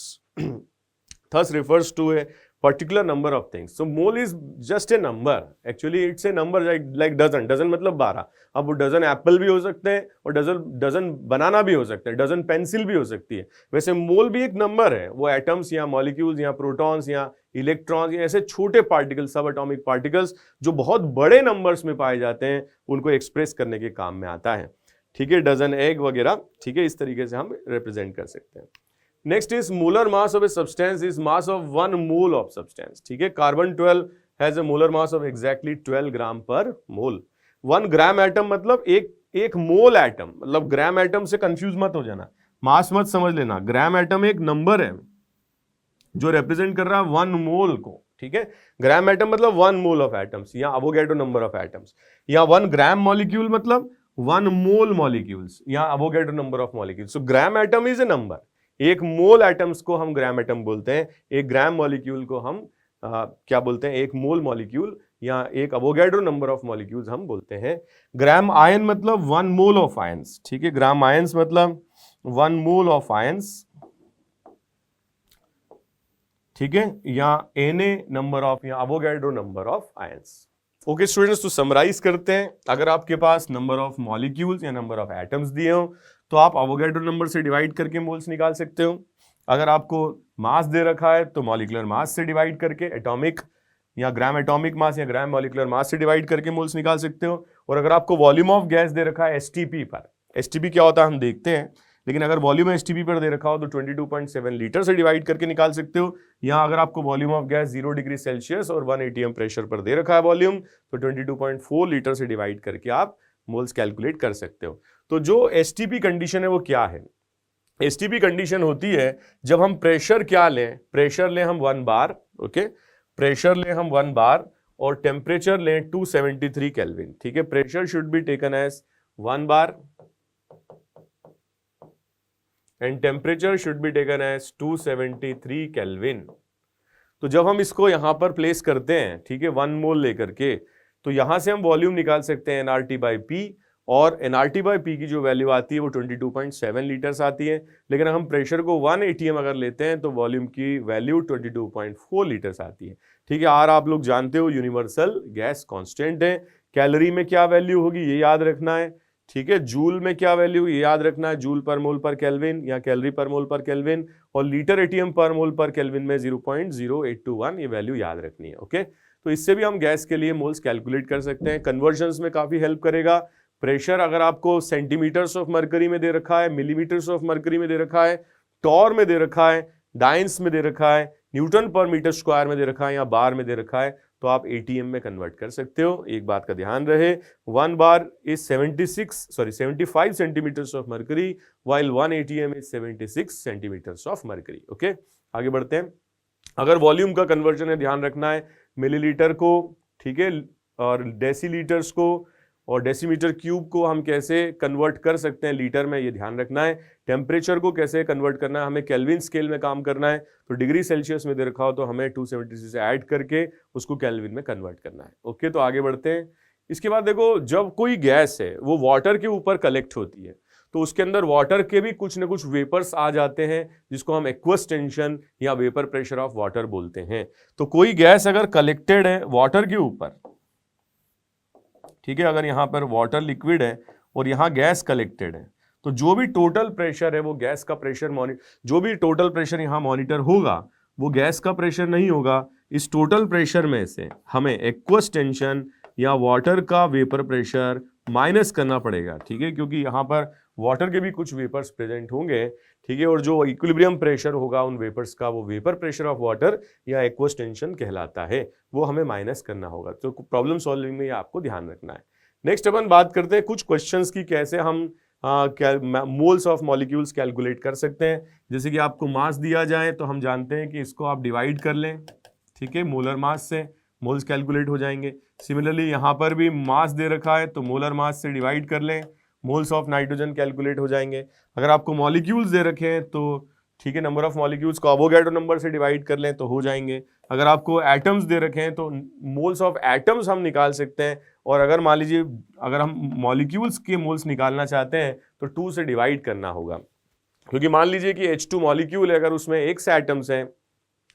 thus refers to a particular number of things. So mole is just a number. Actually it's a number like dozen. Dozen मतलब 12। अब वो dozen Apple भी हो सकते हैं और dozen बनाना भी हो सकते हैं, डजन पेंसिल भी हो सकती है। वैसे मोल भी एक नंबर है, वो एटम्स या मॉलिक्यूल्स या प्रोटॉन्स या इलेक्ट्रॉन्स या ऐसे छोटे पार्टिकल्स, सब एटॉमिक पार्टिकल्स जो बहुत बड़े नंबर्स में पाए जाते हैं, उनको एक्सप्रेस करने के काम में आता है। ठीक है, डजन, एग वगैरह। ठीक है, इस तरीके से हम रिप्रेजेंट कर सकते हैं। Next is molar mass of a substance is mass of 1 mole of substance. ठीक है, carbon 12 has a molar mass of exactly 12 ग्राम पर मोल। 1 ग्राम एटम मतलब एक मोल एटम, मतलब ग्राम एटम से कंफ्यूज मत हो जाना, मास मत समझ लेना। ग्राम एटम एक नंबर है जो रिप्रेजेंट कर रहा है 1 मोल को, ठीक है। ग्राम एटम मतलब 1 मोल ऑफ एटम्स या अवोगैड्रो नंबर ऑफ एटम्स, या 1 ग्राम मॉलिक्यूल मतलब 1 मोल मॉलिक्यूल्स या Avogadro number of molecules. So gram atom is a number, एक मोल एटम्स को हम ग्राम एटम बोलते हैं, एक ग्राम मॉलिक्यूल को हम क्या बोलते हैं, एक मोल मॉलिक्यूल या एक अवोगैड्रो नंबर ऑफ मॉलिक्यूल्स हम बोलते हैं। ग्राम आयन मतलब 1 मोल ऑफ आयंस, ठीक है। ग्राम आयंस मतलब 1 मोल ऑफ आयंस, ठीक है, या Na नंबर ऑफ या Avogadro number of ions. Okay students, तो समराइज करते हैं। अगर आपके पास नंबर ऑफ मॉलिक्यूल्स या नंबर ऑफ एटम्स दिए हो तो आप अवोगैड्रो नंबर से डिवाइड करके मोल्स निकाल सकते हो। अगर आपको मास दे रखा है तो मॉलिक्यूलर मास से डिवाइड करके, एटॉमिक या ग्राम एटॉमिक मास या ग्राम मॉलिक्यूलर मास से डिवाइड करके मोल्स निकाल सकते हो। और अगर आपको वॉल्यूम ऑफ गैस दे रखा है एसटीपी पर, एसटीपी क्या होता है हम देखते हैं, लेकिन अगर वॉल्यूम एसटीपी पर दे रखा हो तो 22.7 लीटर से डिवाइड करके निकाल सकते हो। या अगर आपको volume of gas 0 degree Celsius और 1 atm प्रेशर पर दे रखा है वॉल्यूम, तो 22.4 लीटर से डिवाइड करके आप मोल्स कैलकुलेट कर सकते हो। तो जो एसटीपी कंडीशन है वो क्या है? एसटीपी कंडीशन होती है जब हम प्रेशर क्या लें, प्रेशर लें हम 1 बार, ओके, प्रेशर लें हम 1 बार और टेम्परेचर लें 273 केल्विन, ठीक है। Pressure should be taken as 1 bar and temperature should be taken as 273 kelvin. तो जब हम इसको यहां पर प्लेस करते हैं, ठीक है, 1 मोल लेकर के, तो यहां से हम वॉल्यूम निकाल सकते हैं nRT/P, और nRT/P की जो वैल्यू आती है वो 22.7 लीटर्स आती है। लेकिन हम प्रेशर को 1 atm अगर लेते हैं तो वॉल्यूम की वैल्यू 22.4 लीटर्स आती है, ठीक है। आर आप लोग जानते हो यूनिवर्सल गैस कांस्टेंट है। कैलोरी में क्या वैल्यू होगी ये याद रखना है, ठीक है। जूल में क्या वैल्यू ये याद रखना है, जूल पर मोल पर केल्विन या कैलोरी पर मोल पर केल्विन, और लीटर एटीएम पर मोल पर केल्विन में 0.0821 ये वैल्यू याद रखनी है, ओके। तो इससे भी हम गैस के लिए मोल्स कैलकुलेट कर सकते हैं। कन्वर्जन्स में काफी हेल्प करेगा। प्रेशर अगर आपको सेंटीमीटर्स ऑफ मरकरी में दे रखा है, मिलीमीटर्स ऑफ मरकरी में दे रखा है, टॉर में दे रखा है, डाइंस में दे रखा है, न्यूटन पर मीटर स्क्वायर में दे रखा है या बार में दे रखा है, तो आप एटीएम में कन्वर्ट कर सकते हो। एक बात का ध्यान रहे, 1 bar is 75 centimetres of mercury while 1 ATM is 76 centimetres of mercury, okay. आगे बढ़ते हैं। अगर वॉल्यूम का कन्वर्जन है, ध्यान रखना है मिलीलीटर को, ठीक है, और डेसीलीटर्स को और डेसीमीटर क्यूब को हम कैसे कन्वर्ट कर सकते हैं लीटर में, ये ध्यान रखना है। टेम्परेचर को कैसे कन्वर्ट करना है, हमें केल्विन स्केल में काम करना है, तो डिग्री सेल्सियस में दे रखा हो तो हमें 276 से ऐड करके उसको केल्विन में कन्वर्ट करना है, ओके। तो आगे बढ़ते हैं। इसके बाद देखो, जब कोई गैस है वो वाटर के ऊपर कलेक्ट होती है तो उसके अंदर वाटर के भी कुछ न कुछ वेपर्स आ जाते हैं जिसको हम एक्वस टेंशन या वेपर प्रेशर ऑफ वाटर बोलते हैं। तो कोई गैस अगर कलेक्टेड है वाटर के ऊपर, ठीक है, अगर यहां पर वाटर लिक्विड है और यहां गैस कलेक्टेड है, तो जो भी टोटल प्रेशर है वो गैस का प्रेशर जो भी टोटल प्रेशर यहां मॉनिटर होगा वो गैस का प्रेशर नहीं होगा। इस टोटल प्रेशर में से हमें एक्वस टेंशन या वाटर का वेपर प्रेशर माइनस करना पड़ेगा, ठीक है, क्योंकि यहां पर वाटर के भी कुछ वेपर्स प्रेजेंट होंगे, ठीक है, और जो इक्विलिब्रियम प्रेशर होगा उन वेपर्स का वो वेपर प्रेशर ऑफ वाटर या एक्वस टेंशन कहलाता है, वो हमें माइनस करना होगा। तो प्रॉब्लम सॉल्विंग में ये आपको ध्यान रखना है। नेक्स्ट अपन बात करते हैं कुछ क्वेश्चंस की, कैसे हम मोल्स ऑफ मॉलिक्यूल्स कैलकुलेट कर सकते हैं। जैसे कि आपको मास दिया जाए तो हम जानते हैं कि इसको आप डिवाइड कर लें, ठीक है, मोलर मास से मोल्स कैलकुलेट हो जाएंगे। सिमिलरली यहाँ पर भी मास दे रखा है तो मोलर मास से डिवाइड कर लें, मोल्स ऑफ नाइट्रोजन कैलकुलेट हो जाएंगे। अगर आपको मॉलिक्यूल्स दे रखे हैं तो ठीक है, नंबर ऑफ मॉलिक्यूल्स को अवोगैड्रो नंबर से डिवाइड कर लें तो हो जाएंगे। अगर आपको एटम्स दे रखे हैं तो मोल्स ऑफ एटम्स हम निकाल सकते हैं। और अगर मान लीजिए अगर हम मॉलिक्यूल्स के मोल्स निकालना चाहते हैं तो 2 से डिवाइड करना होगा, क्योंकि मान लीजिए कि H2 मॉलिक्यूल है, अगर उसमें x एटम्स हैं,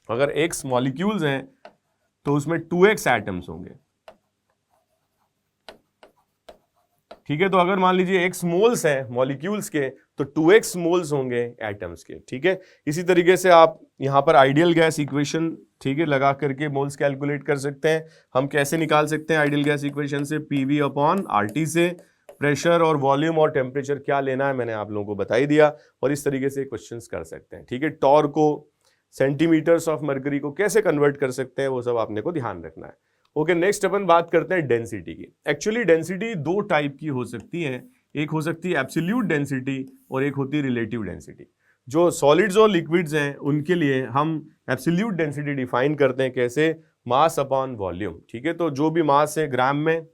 अगर x मॉलिक्यूल्स हैं तो उसमें 2x एटम्स होंगे, ठीक है। तो अगर मान लीजिए x मोल्स हैं मॉलिक्यूल्स के तो 2x मोल्स होंगे एटम्स के, ठीक है। इसी तरीके से आप यहां पर आइडियल गैस इक्वेशन, ठीक है, लगा करके मोल्स कैलकुलेट कर सकते हैं। हम कैसे निकाल सकते हैं आइडियल गैस इक्वेशन से, PV/RT से प्रेशर और वॉल्यूम और टेम्परेचर क्या लेना है मैंने आप लोगों को बता ही दिया, और इस तरीके से क्वेश्चंस कर सकते हैं, ठीक है। टॉर को सेंटीमीटर्स ऑफ मरकरी को कैसे कन्वर्ट कर सकते हैं वो सब आपने को ध्यान रखना है। ओके, नेक्स्ट अपन बात करते हैं डेंसिटी की। एक्चुअली डेंसिटी दो टाइप की हो सकती है, एक हो सकती है एब्सोल्यूट डेंसिटी और एक होती है रिलेटिव डेंसिटी। जो सॉलिड्स और लिक्विड्स हैं उनके लिए हम एब्सोल्यूट डेंसिटी डिफाइन करते हैं कैसे, मास अपॉन वॉल्यूम। ठीक है, तो जो भी मास है ग्राम में,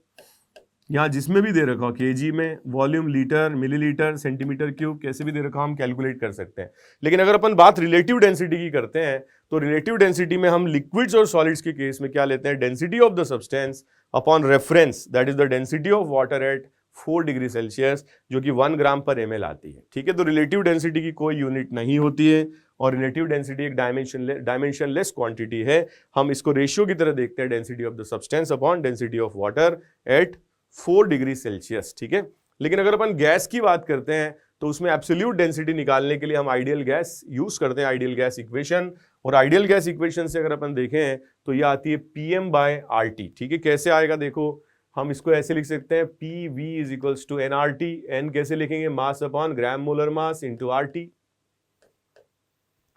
यहाँ जिसमें भी दे रखा हो, केजी में, volume litre, millilitre, centimetre cube, कैसे भी दे रखा हो हम कैलकुलेट कर सकते हैं। लेकिन अगर अपन बात रिलेटिव डेंसिटी की करते हैं तो रिलेटिव डेंसिटी में हम लिक्विड्स और सॉलिड्स के केस में क्या लेते हैं, density of the substance upon reference, that is the density of water at 4 degree Celsius, जो कि 1 ग्राम पर ml आती है। ठीक है, तो रिलेटिव डेंसिटी की कोई यूनिट नहीं होती है और रिलेटिव डेंसिटी एक डायमेंशनलेस क्वांटिटी है। हम इसको रेशियो की तरह देखते हैं, density of the substance upon density of water at 4 degree Celsius. ठीक है, लेकिन अगर अपन गैस की बात करते हैं तो उसमें एब्सोल्यूट डेंसिटी निकालने के लिए हम आइडियल गैस यूज करते हैं, आइडियल गैस इक्वेशन। और आइडियल गैस इक्वेशन से अगर अपन देखें तो ये आती है PM/RT। ठीक है, कैसे आएगा देखो, हम इसको ऐसे लिख सकते हैं PV is equals to nRT। N कैसे लिखेंगे, mass upon gram molar mass into RT।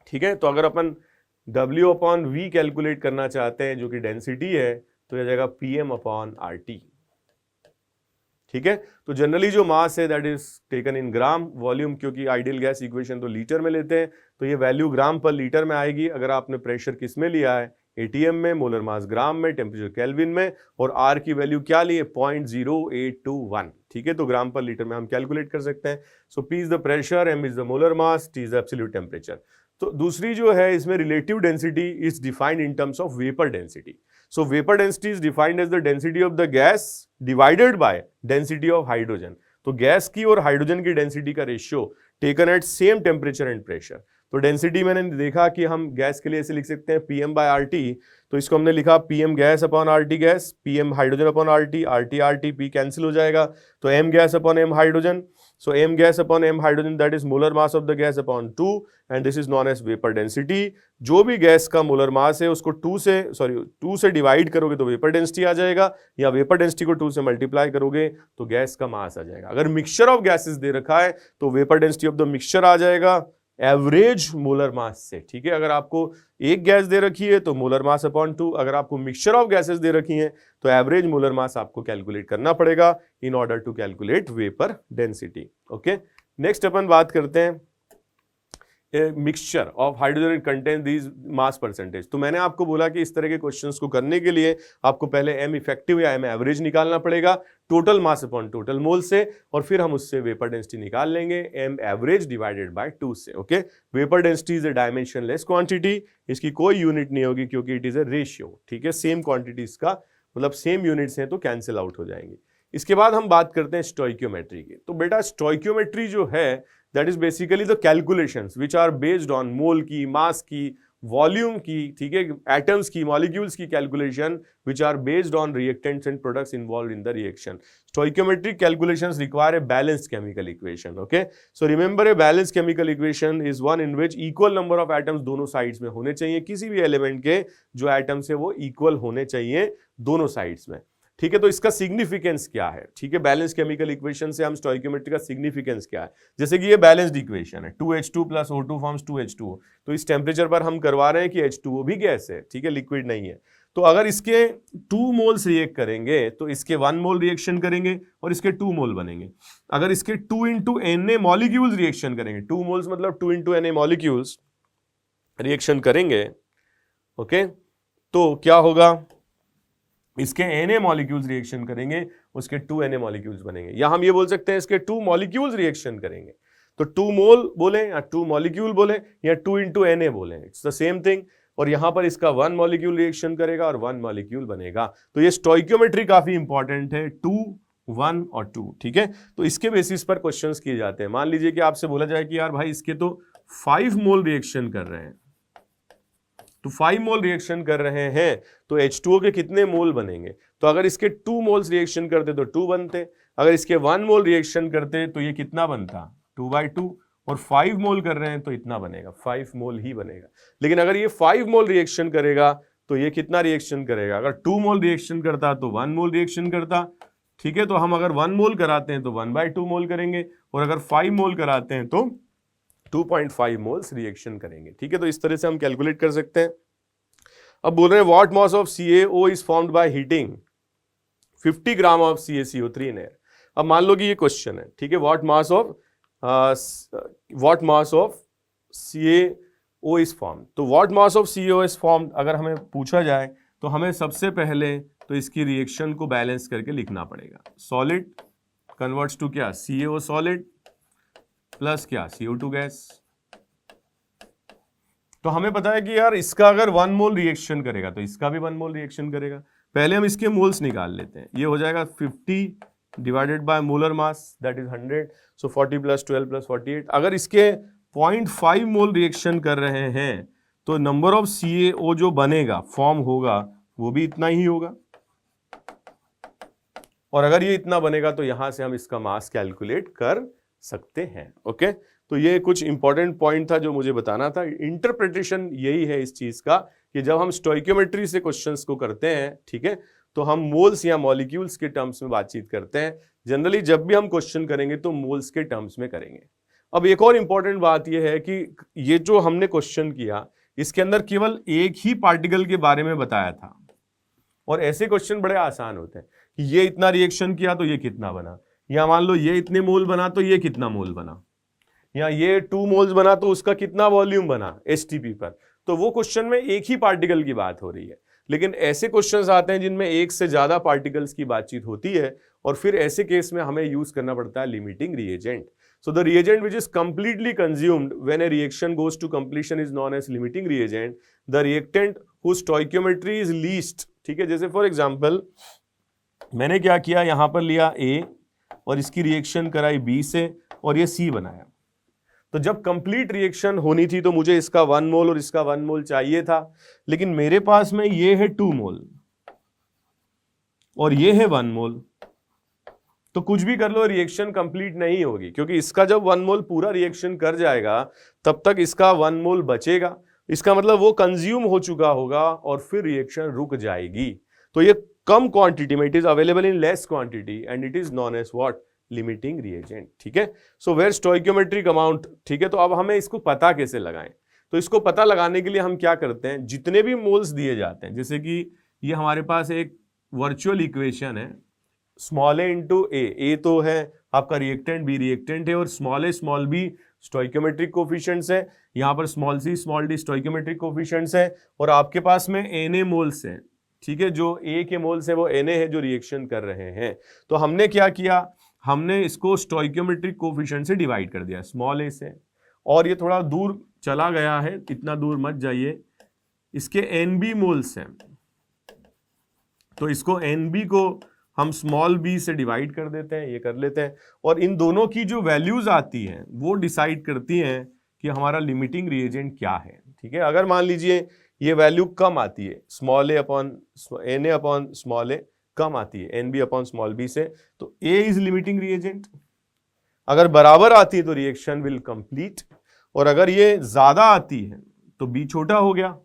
ठीक है, तो अगर अपन W/V कैलकुलेट करना चाहते हैं जो कि डेंसिटी है तो यह जाएगा PM/RT। ठीक है, तो जनरली जो मास है that is taken in gram, volume क्योंकि आइडियल गैस इक्वेशन तो लीटर में लेते हैं तो ये वैल्यू ग्राम पर लीटर में आएगी। अगर आपने प्रेशर किस में लिया है, ATM में, मोलर मास ग्राम में, टेम्परेचर केल्विन में, और R की वैल्यू क्या ली है, 0.0821। ठीक है, तो ग्राम पर लीटर में हम कैलकुलेट कर सकते हैं। सो P is the pressure, M is the molar mass, T is the absolute temperature. तो दूसरी जो है इसमें relative density is defined in terms of vapour density. So vapor density is defined as the density of the gas divided by density of hydrogen। तो gas की और hydrogen की density का ratio taken at same temperature and pressure. तो density मैंने देखा कि हम गैस के लिए ऐसे लिख सकते हैं PM/RT, तो इसको हमने लिखा PM gas upon RT gas, PM hydrogen upon RT, RT P cancel हो जाएगा, तो M gas upon M hydrogen. So M gas upon M hydrogen, that is molar mass of the gas upon 2 and this is known as vapor density। जो भी gas का molar मास है उसको 2 से divide करोगे तो वेपर डेंसिटी आ जाएगा, या वेपर डेंसिटी को 2 से मल्टीप्लाई करोगे तो गैस का मास आ जाएगा। अगर मिक्सचर ऑफ गैसेस दे रखा है तो vapour density of the mixture आ जाएगा एवरेज मोलर मास से। ठीक है, अगर आपको एक गैस दे रखी है तो मोलर मास अपॉन 2, अगर आपको मिक्सचर ऑफ गैसेस दे रखी हैं तो एवरेज मोलर मास आपको कैलकुलेट करना पड़ेगा in order to calculate vapour density. Okay, next अपन बात करते हैं mixture of hydrogen contain these mass percentage. तो मैंने आपको बोला कि इस तरह के क्वेश्चंस को करने के लिए आपको पहले M इफेक्टिव या M एवरेज निकालना पड़ेगा total mass upon total mole से, और फिर हम उससे वेपर डेंसिटी निकाल लेंगे M एवरेज डिवाइडेड बाय 2 से। Okay, vapour density is a dimensionless quantity, इसकी कोई यूनिट नहीं होगी क्योंकि इट इज अ रेशियो। ठीक है, सेम क्वांटिटीज का मतलब सेम यूनिट्स हैं तो कैंसिल आउट हो जाएंगे। इसके बाद हम बात करते हैं स्टोइक्योमेट्री की। तो बेटा स्टोइक्योमेट्री जो है that is basically the calculations which are based on mole की, मास की, वॉल्यूम की, ठीक है, एटम्स की, मॉलिक्यूल्स की calculation which are based on reactants and products involved in the reaction. Stoichiometric calculations require a balanced chemical equation। Okay, so remember a balanced chemical equation is one in which equal number of atoms दोनों sides में होने चाहिए। किसी भी element के जो atoms है वो इक्वल होने चाहिए दोनों साइड्स में। ठीक है, तो इसका सिग्निफिकेंस क्या है? ठीक है, बैलेंस केमिकल इक्वेशन से हम स्टोइक्योमेट्री का सिग्निफिकेंस क्या है, जैसे कि ये बैलेंस्ड इक्वेशन है 2H2 plus O2 forms 2H2O, तो इस टेम्परेचर पर हम करवा रहे हैं कि H2O भी गैस है, ठीक है, लिक्विड नहीं है। तो अगर इसके 2 मोल्स रिएक्ट करेंगे तो इसके 1 मोल रिएक्शन करेंगे और इसके 2 मोल बनेंगे। अगर इसके 2 into Na मॉलिक्यूल्स रिएक्शन करेंगे, 2 मोल्स मतलब 2 into Na मॉलिक्यूल्स रिएक्शन करेंगे, ओके, तो क्या होगा, इसके Na मॉलिक्यूल्स रिएक्शन करेंगे, उसके 2 Na मॉलिक्यूल्स बनेंगे। या हम ये बोल सकते हैं इसके 2 मॉलिक्यूल्स रिएक्शन करेंगे, तो 2 मोल बोले या 2 मॉलिक्यूल बोले या 2 into Na बोले, इट्स द सेम थिंग। और यहां पर इसका 1 मॉलिक्यूल रिएक्शन करेगा और 1 मॉलिक्यूल बनेगा। तो ये स्टोइक्योमेट्री काफी इंपॉर्टेंट है, 2, 1 और 2। ठीक है, तो इसके बेसिस पर क्वेश्चंस किए जाते हैं। मान लीजिए कि आपसे बोला जाए कि यार भाई इसके तो 5 मोल रिएक्शन कर रहे हैं, तो 5 मोल रिएक्शन कर रहे हैं तो H2O के कितने मोल बनेंगे? तो अगर इसके 2 मोल्स रिएक्शन करते तो 2 बनते, अगर इसके 1 मोल रिएक्शन करते तो ये कितना बनता, 2/2, और 5 मोल कर रहे हैं तो इतना बनेगा, 5 मोल ही बनेगा। लेकिन अगर ये 5 मोल रिएक्शन करेगा तो ये कितना रिएक्शन करेगा? अगर 2 मोल रिएक्शन करता तो 1 मोल रिएक्शन करता। ठीक है, तो हम अगर 1 मोल कराते हैं तो 1/2 मोल करेंगे, और अगर 5 मोल कराते हैं तो 2.5 मोल्स रिएक्शन करेंगे। ठीक है, तो इस तरह से हम कैलकुलेट कर सकते हैं। अब बोल रहे हैं what mass of CaO is formed by heating 50 gram of CaCO3 in air. अब मान लो कि ये क्वेश्चन है, ठीक है, what mass of CaO is formed. तो what mass of CaO is formed अगर हमें पूछा जाए तो हमें सबसे पहले तो इसकी रिएक्शन को बैलेंस करके लिखना पड़ेगा। सॉलिड कन्वर्ट्स टू क्या, CaO सॉलिड प्लस क्या, CO2 गैस। तो हमें पता है कि यार इसका अगर 1 मोल रिएक्शन करेगा तो इसका भी 1 मोल रिएक्शन करेगा। पहले हम इसके मोल्स निकाल लेते हैं। ये हो जाएगा 50 divided by molar mass that is 100, सो 40 + 12 + 48। अगर इसके 0.5 मोल रिएक्शन कर रहे हैं तो नंबर ऑफ CaO जो बनेगा, फॉर्म होगा, वो भी इतना ही होगा। और अगर ये इतना बनेगा तो यहां से हम इसका मास कैलकुलेट कर सकते हैं। ओके, तो ये कुछ इंपॉर्टेंट पॉइंट था जो मुझे बताना था। इंटरप्रिटेशन यही है इस चीज का कि जब हम स्टोइकियोमेट्री से क्वेश्चंस को करते हैं, ठीक है, तो हम मोल्स या मॉलिक्यूल्स के टर्म्स में बातचीत करते हैं। जनरली जब भी हम क्वेश्चन करेंगे तो मोल्स के टर्म्स में करेंगे। अब एक और इंपॉर्टेंट बात यह है कि ये जो हमने क्वेश्चन किया इसके अंदर केवल एक ही पार्टिकल के बारे में बताया था, और ऐसे क्वेश्चन बड़े आसान होते हैं कि ये इतना रिएक्शन किया तो ये कितना बना, या मान लो ये इतने मोल बना तो ये कितना मोल बना, या ये 2 मोल्स बना तो उसका कितना वॉल्यूम बना STP पर। तो वो क्वेश्चन में एक ही पार्टिकल की बात हो रही है। लेकिन ऐसे क्वेश्चंस आते हैं जिनमें एक से ज्यादा पार्टिकल्स की बातचीत होती है, और फिर ऐसे केस में हमें यूज करना पड़ता है limiting reagent. So the reagent which is completely consumed when a reaction goes to completion is known as limiting reagent. The reactant whose stoichiometry is least, ठीक है, जैसे फॉर एग्जाम्पल मैंने क्या किया, यहां पर लिया A और इसकी रिएक्शन कराई B से और ये C बनाया। तो जब कंप्लीट रिएक्शन होनी थी तो मुझे इसका 1 मोल और इसका 1 मोल चाहिए था, लेकिन मेरे पास में ये है 2 मोल और ये है 1 मोल। तो कुछ भी कर लो रिएक्शन कंप्लीट नहीं होगी, क्योंकि इसका जब 1 मोल पूरा रिएक्शन कर जाएगा तब तक इसका 1 मोल बचेगा। इसका मतलब वो कंज्यूम हो चुका होगा और फिर रिएक्शन रुक जाएगी। तो ये कम क्वांटिटी में, it is available in less quantity and it is known as what, limiting reagent. ठीक है, सो वेयर स्टोइकियोमेट्रिक अमाउंट। ठीक है, तो अब हमें इसको पता कैसे लगाएं? तो इसको पता लगाने के लिए हम क्या करते हैं, जितने भी मोल्स दिए जाते हैं, जैसे कि ये हमारे पास एक वर्चुअल इक्वेशन है, स्मॉल a इंटू ए तो है आपका रिएक्टेंट, बी रिएक्टेंट है, और स्मॉल b स्टोइकियोमेट्रिक कोफिशिएंट्स है, यहाँ पर small c small d stoichiometric coefficients है, और आपके पास में Na मोल्स हैं। ठीक है, जो A के मोल्स है वो Na है जो रिएक्शन कर रहे हैं। तो हमने क्या किया, हमने इसको स्टोइकियोमेट्रिक कोफिशिएंट से डिवाइड कर दिया, स्मॉल a से, और ये थोड़ा दूर चला गया है, इतना दूर मत जाइए। इसके Nb मोल्स हैं, तो इसको Nb को हम स्मॉल b से डिवाइड कर देते हैं, ये कर लेते हैं, और इन दोनों की जो वैल्यूज आती हैं वो डिसाइड करती हैं कि हमारा लिमिटिंग रिएजेंट क्या है। ठीक है, अगर मान लीजिए ये वैल्यू कम आती है, small a upon Na upon small a कम आती है Nb अपॉन स्मॉल b से, तो A इज लिमिटिंग रिएजेंट। अगर बराबर आती है तो रिएक्शन विल कंप्लीट, और अगर ये ज्यादा आती है तो B छोटा हो गया।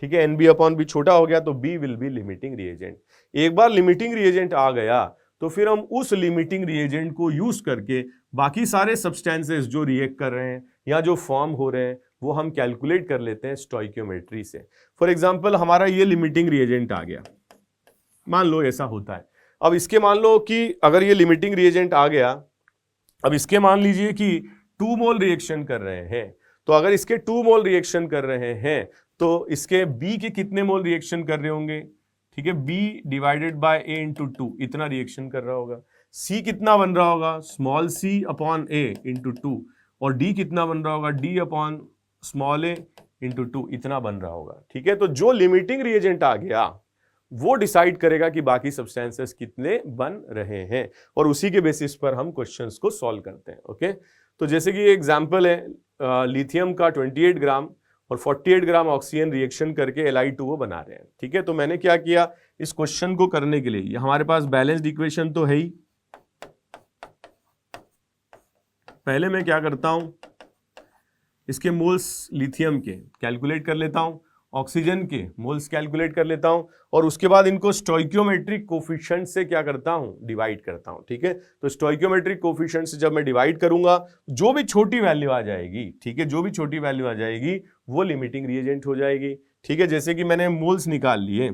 ठीक है, Nb अपॉन B छोटा हो गया तो B will be limiting reagent. एक बार लिमिटिंग रिएजेंट आ गया तो फिर हम उस लिमिटिंग रिएजेंट को यूज करके बाकी सारे सब्सटेंसेस जो रिएक्ट कर रहे हैं या जो फॉर्म हो रहे हैं वो हम कैलकुलेट कर लेते हैं स्टोइकियोमेट्री से। फॉर एग्जांपल हमारा ये लिमिटिंग रिएजेंट आ गया, मान लो ऐसा होता है। अब इसके मान लो कि अगर ये लिमिटिंग रिएजेंट आ गया, अब इसके मान लीजिए कि 2 मोल रिएक्शन कर रहे हैं, तो अगर इसके 2 मोल रिएक्शन कर रहे हैं तो इसके B के कितने मोल रिएक्शन कर रहे होंगे? ठीक है, B divided by A into 2 इतना रिएक्शन कर रहा होगा। C कितना बन रहा होगा? Small c upon A into 2, और D कितना बन रहा होगा? D upon small a into 2 इतना बन रहा होगा। ठीक है, तो जो लिमिटिंग रिएजेंट आ गया वो डिसाइड करेगा कि बाकी सब्सटेंसेस कितने बन रहे हैं, और उसी के बेसिस पर हम क्वेश्चंस को सॉल्व करते हैं। ओके, तो जैसे कि एग्जांपल है लिथियम का 28 ग्राम और 48 ग्राम ऑक्सीजन रिएक्शन करके Li2O बना रहे हैं। ठीक है, तो मैंने क्या किया, इस क्वेश्चन को करने के लिए हमारे पास बैलेंस्ड इक्वेशन तो है ही। पहले मैं क्या करता हूं, इसके मोल्स लिथियम के कैलकुलेट कर लेता हूं, ऑक्सीजन के मोल्स कैलकुलेट कर लेता हूं, और उसके बाद इनको स्टोइकियोमेट्रिक कोफिशिएंट से क्या करता हूं, डिवाइड करता हूं। ठीक है, तो स्टोइकियोमेट्रिक कोफिशिएंट से जब मैं डिवाइड करूंगा, जो भी छोटी वैल्यू आ जाएगी, ठीक है, जो भी छोटी वैल्यू आ जाएगी वो लिमिटिंग रिएजेंट हो जाएगी। ठीक है, जैसे कि मैंने मोल्स निकाल लिए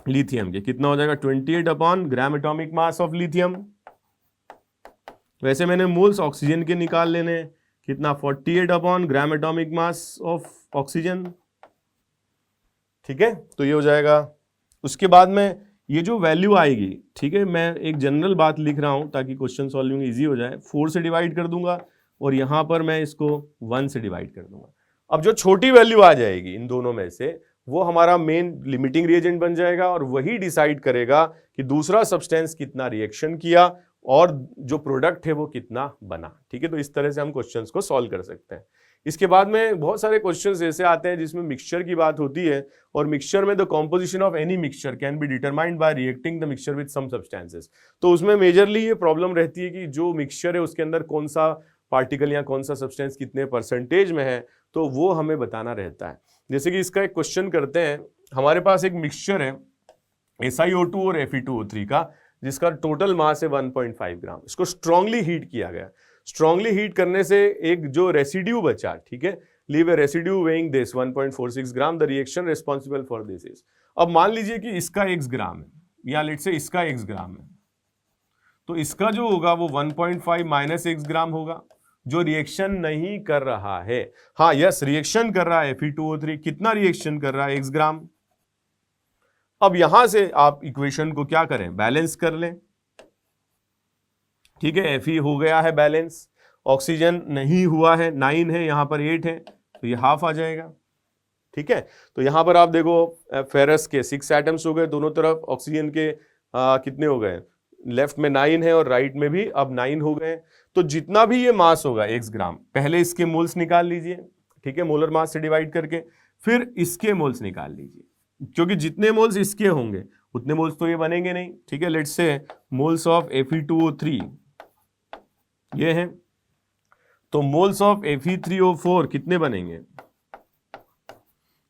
लिथियम के, कितना हो जाएगा 28 upon gram atomic mass of lithium. वैसे मैंने मोल्स ऑक्सीजन के निकाल लेने, कितना 48 upon gram atomic mass of oxygen. ठीक है, तो ये हो जाएगा। उसके बाद में ये जो वैल्यू आएगी, ठीक है, मैं एक जनरल बात लिख रहा हूं ताकि क्वेश्चन सॉल्विंग इजी हो जाए, 4 से डिवाइड कर दूंगा और यहां पर मैं इसको 1 से डिवाइड कर दूंगा। अब जो छोटी वैल्यू आ जाएगी इन दोनों में से, वो हमारा मेन लिमिटिंग रिएजेंट बन जाएगा और वही डिसाइड करेगा कि दूसरा सब्सटेंस कितना रिएक्शन किया और जो प्रोडक्ट है वो कितना बना। ठीक है, तो इस तरह से हम क्वेश्चंस को सॉल्व कर सकते हैं। इसके बाद में बहुत सारे क्वेश्चंस ऐसे आते हैं जिसमें मिक्सचर की बात होती है, और मिक्सचर में the composition of any mixture can be determined by reacting the mixture with some substances. तो उसमें मेजरली ये प्रॉब्लम रहती है कि जो मिक्सचर है उसके अंदर कौन सा पार्टिकल या कौन सा सब्सटेंस कितने परसेंटेज में है, तो वो हमें बताना रहता है। जैसे कि इसका एक क्वेश्चन करते हैं, हमारे पास एक मिक्सचर है SiO2 और Fe2O3 का, जिसका टोटल मास है 1.5 ग्राम। इसको स्ट्रांगली हीट किया गया। स्ट्रांगली हीट करने से एक जो रेसिड्यू बचा, ठीक है, leave A residue weighing this 1.46 gram, the reaction responsible for this is. अब मान लीजिए कि इसका x ग्राम है या लेट से इसका x ग्राम है, तो इसका जो होगा वो 1.5 माइनस x ग्राम होगा, जो रिएक्शन नहीं कर रहा है। हाँ यस, रिएक्शन कर रहा है Fe2O3, कितना रिएक्शन कर रहा है x ग्राम। अब यहां से आप इक्वेशन को क्या करें, बैलेंस कर लें। ठीक है, Fe हो गया है बैलेंस, ऑक्सीजन नहीं हुआ है, 9 है, यहां पर 8 है, तो ये हाफ आ जाएगा। ठीक है, तो यहां पर आप देखो फेरस के 6 एटम्स हो गए दोनों तरफ, ऑक्सीजन के कितने हो गए, लेफ्ट में 9 है और राइट में भी अब 9 हो गए। तो जितना भी ये मास होगा x ग्राम, पहले इसके मोल्स निकाल लीजिए, ठीक है, मोलर मास से डिवाइड करके, फिर इसके मोल्स निकाल लीजिए, क्योंकि जितने मोल्स इसके होंगे उतने मोल्स तो ये बनेंगे नहीं। ठीक है, let's say moles of Fe2O3 ये हैं, तो मोल्स ऑफ Fe3O4 कितने बनेंगे,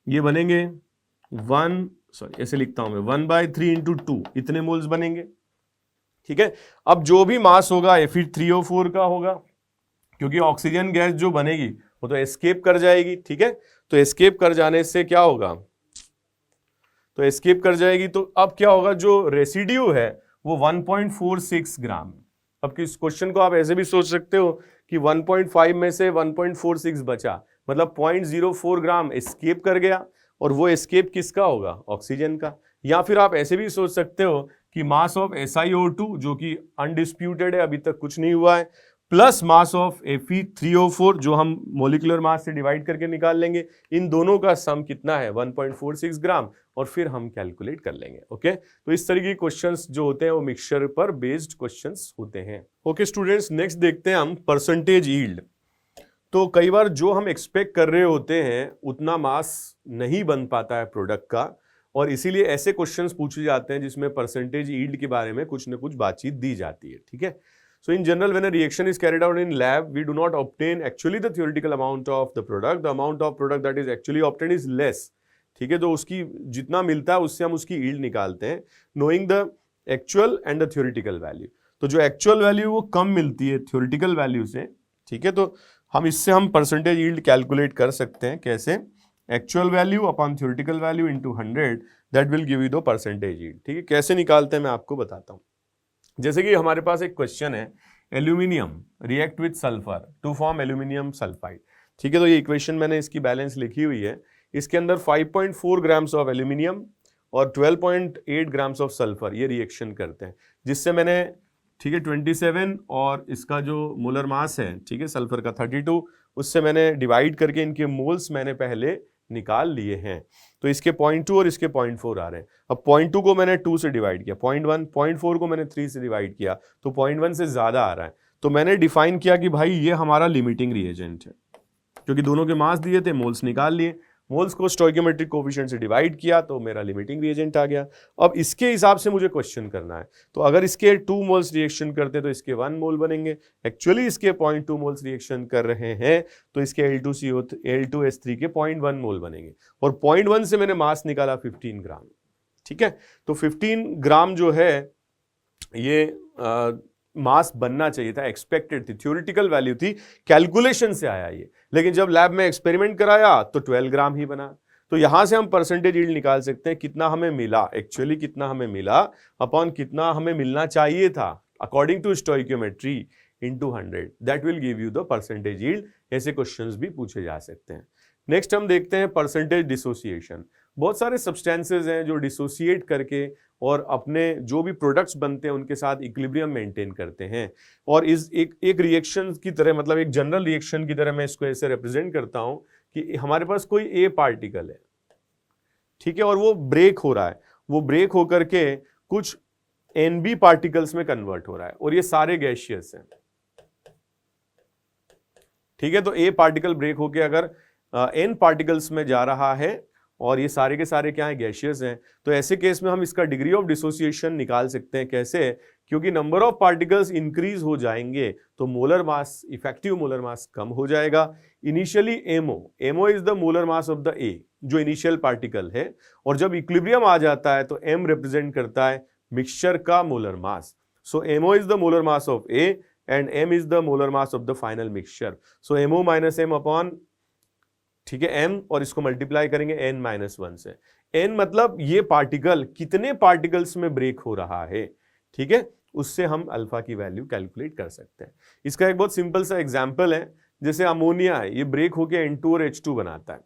ये बनेंगे 1 3 इंटू 2, इतने मोल्स बनेंगे। ठीक है, अब जो भी मास होगा Fe3O4 का होगा, क्योंकि ऑक्सीजन गैस जो बनेगी वो तो एस्केप कर जाएगी। ठीक है, तो एस्केप कर जाने से क्या होगा, तो एस्केप कर जाएगी, तो अब क्या होगा, जो रेसिड्यू है वो 1.46 ग्राम। अब किस क्वेश्चन को आप ऐसे भी सोच सकते हो कि 1.5 में से 1.46 बचा, मतलब 0.04 ग्राम एस्केप कर गया, और वो एस्केप किसका होगा, ऑक्सीजन का। या फिर आप ऐसे भी सोच सकते हो कि मास ऑफ SiO2 जो कि अनडिस्प्यूटेड है, अभी तक कुछ नहीं हुआ है, प्लस मास ऑफ Fe3O4 जो हम मोलिकुलर मास से डिवाइड करके निकाल लेंगे, इन दोनों का सम कितना है 1.46 ग्राम, और फिर हम कैलकुलेट कर लेंगे। ओके, तो इस तरीके के क्वेश्चंस जो होते हैं वो मिक्सचर पर बेस्ड क्वेश्चंस होते हैं। ओके स्टूडेंट्स, नेक्स्ट देखते हैं हम परसेंटेज यील्ड। तो कई बार जो हम एक्सपेक्ट कर रहे होते हैं उतना मास नहीं बन पाता है प्रोडक्ट का, और इसीलिए ऐसे क्वेश्चंस पूछे जाते हैं जिसमें परसेंटेज यील्ड के बारे में कुछ न कुछ बातचीत दी जाती है। ठीक है, so in general when a reaction is carried out in lab, we do not obtain actually the theoretical amount of the product, the amount of product that is actually obtained is less। ठीक है, तो उसकी जितना मिलता है उससे हम उसकी यील्ड निकालते हैं, knowing the actual and the theoretical value। तो जो एक्चुअल वैल्यू वो कम मिलती है थ्योरेटिकल वैल्यू से। ठीक है, तो हम इससे हम परसेंटेज यील्ड कैलकुलेट कर सकते हैं, कैसे, actual value upon theoretical value into 100, that will give you the percentage yield. ठीक है, कैसे निकालते हैं मैं आपको बताता हूं। जैसे कि हमारे पास एक क्वेश्चन है, aluminium react with sulphur to form aluminium sulphide. ठीक है, तो ये इक्वेशन मैंने इसकी बैलेंस लिखी हुई है। इसके अंदर 5.4 ग्राम्स ऑफ एल्यूमिनियम और 12.8 ग्राम्स ऑफ सल्फर ये रिएक्शन करते हैं, जिससे मैंने, ठीक है, 27 और इसका जो मोलर मास है, ठीक है, सल्फर का 32, उससे मैंने डिवाइड करके इनके मोल्स मैंने पहले निकाल लिए हैं। तो इसके 0.2 और इसके 0.4 आ रहे हैं। अब 0.2 को मैंने 2 से डिवाइड किया, 0.1, 0.4 को मैंने 3 से डिवाइड किया, तो 0.1 से ज़्यादा आ रहा है। तो मैंने डिफाइन किया कि भाई ये हमारा लिमिटिंग रिएजेंट है, क्योंकि दोनों के मास दिए थे, मोल्स निकाल लिए, मोल्स को स्टोइकियोमेट्रिक कोफिशिएंट से डिवाइड किया, तो मेरा लिमिटिंग रिएजेंट आ गया। अब इसके हिसाब से मुझे क्वेश्चन करना है, तो अगर इसके 2 मोल्स रिएक्शन करते तो इसके 1 मोल बनेंगे, एक्चुअली इसके 0.2 मोल्स रिएक्शन कर रहे हैं तो इसके L2S3 के 0.1 मोल बनेंगे, और 0.1 से मैंने मास निकाला 15 ग्राम। ठीक है, तो 15 ग्राम जो है ये मास बनना चाहिए था, एक्सपेक्टेड थी, थ्योरेटिकल वैल्यू थी, कैलकुलेशन से आया ये, लेकिन जब लैब में एक्सपेरिमेंट कराया तो 12 ग्राम ही बना। तो यहां से हम परसेंटेज यील्ड निकाल सकते हैं, कितना हमें मिला, एक्चुअली कितना हमें मिला अपॉन कितना हमें मिलना चाहिए था according to stoichiometry into 100, that will give you the percentage yield. ऐसे क्वेश्चंस भी पूछे जा सकते हैं। नेक्स्ट हम देखते हैं परसेंटेज डिसोसिएशन। बहुत सारे सब्सटेंसेज हैं जो डिसोसिएट करके और अपने जो भी प्रोडक्ट्स बनते हैं उनके साथ इक्विलिब्रियम मेंटेन करते हैं, और इस एक रिएक्शन की तरह, मतलब एक जनरल रिएक्शन की तरह मैं इसको ऐसे रिप्रेजेंट करता हूं कि हमारे पास कोई ए पार्टिकल है, ठीक है, और वो ब्रेक हो रहा है, वो ब्रेक होकर के कुछ एनबी पार्टिकल्स में कन्वर्ट हो रहा है, और ये सारे गैसियस हैं, ठीक है। तो ए पार्टिकल ब्रेक होकर अगर एन पार्टिकल्स में जा रहा है और ये सारे के सारे क्या है, गैसियस हैं, तो ऐसे केस में हम इसका डिग्री ऑफ डिसोसिएशन निकाल सकते हैं। कैसे? क्योंकि नंबर ऑफ पार्टिकल्स इंक्रीज हो जाएंगे तो molar mass, effective molar mass कम हो जाएगा। Initially MO is the molar mass of the A, जो इनिशियल पार्टिकल है, और जब इक्विलिब्रियम आ जाता है तो एम रिप्रेजेंट करता है मिक्सचर का molar mass. So MO is the molar mass of A and M is the molar mass of the final mixture. So MO minus M upon, ठीक है, एम, और इसको मल्टीप्लाई करेंगे n माइनस 1 से। n मतलब ये particle कितने particles में ब्रेक हो रहा है, ठीक है, उससे हम अल्फा की वैल्यू कैलकुलेट कर सकते हैं। इसका एक बहुत सिंपल सा एग्जांपल है, जैसे अमोनिया है, ये ब्रेक होके N2 और H2 बनाता है,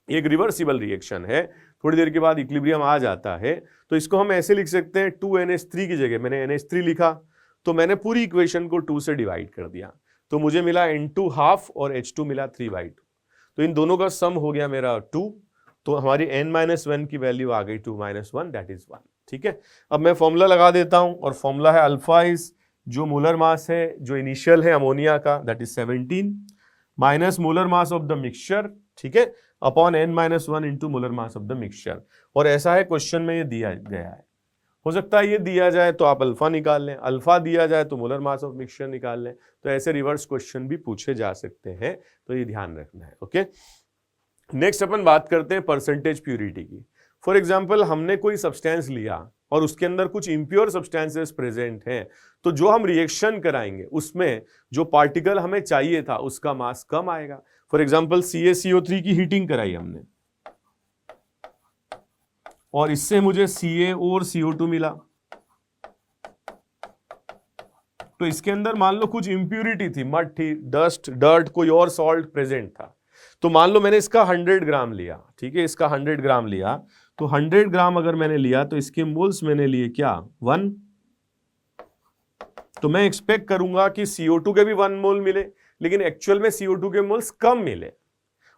एक रिवर्सिबल रिएक्शन है, थोड़ी देर के बाद इक्विलिब्रियम आ जाता है, तो इसको हम ऐसे लिख सकते हैं 2NH3 की जगह मैंने NH3 लिखा, तो मैंने पूरी इक्वेशन को 2 से डिवाइड कर दिया, तो मुझे मिला N2 हाफ और H2 मिला 3/2, तो इन दोनों का सम हो गया मेरा 2, तो हमारी n-1 की वैल्यू आ गई 2-1, दैट इज 1, ठीक है। अब मैं फॉर्मूला लगा देता हूं, और फॉर्मूला है अल्फा इज जो मोलर मास है, जो इनिशियल है अमोनिया का, that is 17 minus molar mass of the mixture, ठीक है, upon n-1 into molar mass of the mixture. और ऐसा है क्वेश्चन में ये दिया गया है, हो सकता है ये दिया जाए तो आप अल्फा निकाल लें, अल्फा दिया जाए तो मोलर मास ऑफ मिक्सचर निकाल लें, तो ऐसे रिवर्स क्वेश्चन भी पूछे जा सकते हैं, तो ये ध्यान रखना है। ओके, नेक्स्ट अपन बात करते हैं परसेंटेज प्यूरिटी की। फॉर एग्जांपल हमने कोई सब्सटेंस लिया और उसके अंदर कुछ इम्प्योर सब्सटेंसेस प्रेजेंट हैं, तो जो हम रिएक्शन कराएंगे उसमें जो पार्टिकल हमें चाहिए था उसका मास कम आएगा। फॉर एग्जांपल CaCO3 की हीटिंग कराई हमने, और इससे मुझे Ca और CO2 मिला, तो इसके अंदर मान लो कुछ इंप्यूरिटी थी, मड थी, डस्ट, डर्ट, कोई और सॉल्ट प्रेजेंट था, तो मान लो मैंने इसका 100 ग्राम लिया, ठीक है, इसका 100 ग्राम लिया, तो 100 ग्राम अगर मैंने लिया तो इसके मोल्स मैंने लिए क्या, 1, तो मैं एक्सपेक्ट करूंगा कि CO2 के भी 1 मोल मिले, लेकिन एक्चुअल में CO2 के मोल्स कम मिले,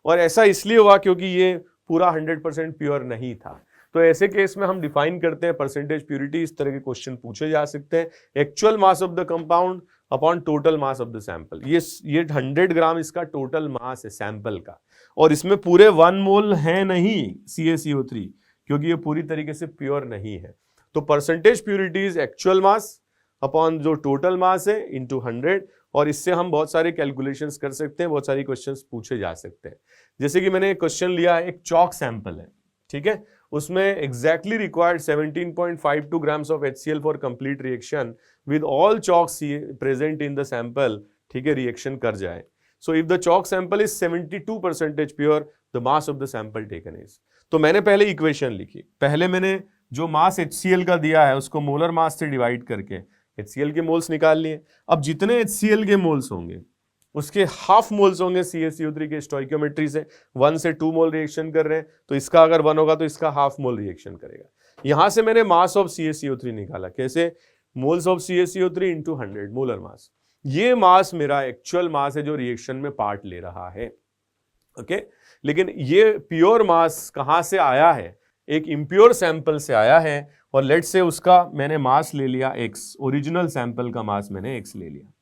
और ऐसा इसलिए हुआ क्योंकि ये पूरा 100% प्योर नहीं था। तो ऐसे केस में हम डिफाइन करते हैं परसेंटेज प्यूरिटी, इस तरह के क्वेश्चन पूछे जा सकते हैं, actual mass of the compound upon total mass of the sample. ये 100 ग्राम इसका टोटल मास है सैंपल का, और इसमें पूरे 1 मोल है नहीं CaCO3, क्योंकि ये पूरी तरीके से प्योर नहीं है। तो percentage purity is actual mass upon जो टोटल मास है इंटू 100, और इससे हम बहुत सारे कैलकुलेशंस कर सकते हैं, बहुत सारी क्वेश्चंस पूछे जा सकते हैं। जैसे कि मैंने एक क्वेश्चन लिया है, एक चॉक सैंपल है, ठीक है, उसमें exactly required 17.52 grams of HCl for complete reaction with all chalks present in the sample, ठीक है, रिएक्शन कर जाए। So if the chalk sample is 72% pure, the mass of the sample taken is, तो मैंने पहले इक्वेशन लिखी, पहले मैंने जो मास HCl का दिया है उसको मोलर मास से डिवाइड करके HCl के मोल्स निकाल लिए। अब जितने HCl के मोल्स होंगे उसके हाफ मोल्स होंगे CaCO3 के स्टोइकियोमेट्री से, 1 से 2 मोल रिएक्शन कर रहे हैं, तो इसका अगर 1 होगा तो इसका हाफ मोल रिएक्शन करेगा। यहां से मैंने मास ऑफ CaCO3 निकाला, कैसे, moles of CaCO3 into 100 molar mass. ये मास मेरा एक्चुअल मास है जो रिएक्शन में पार्ट ले रहा है, ओके। लेकिन ये प्योर मास कहां से आया है, एक इम्प्योर सैंपल से आया है, और लेट से उसका मैंने मास ले लिया x, ओरिजिनल सैंपल का मास मैंने x ले लिया,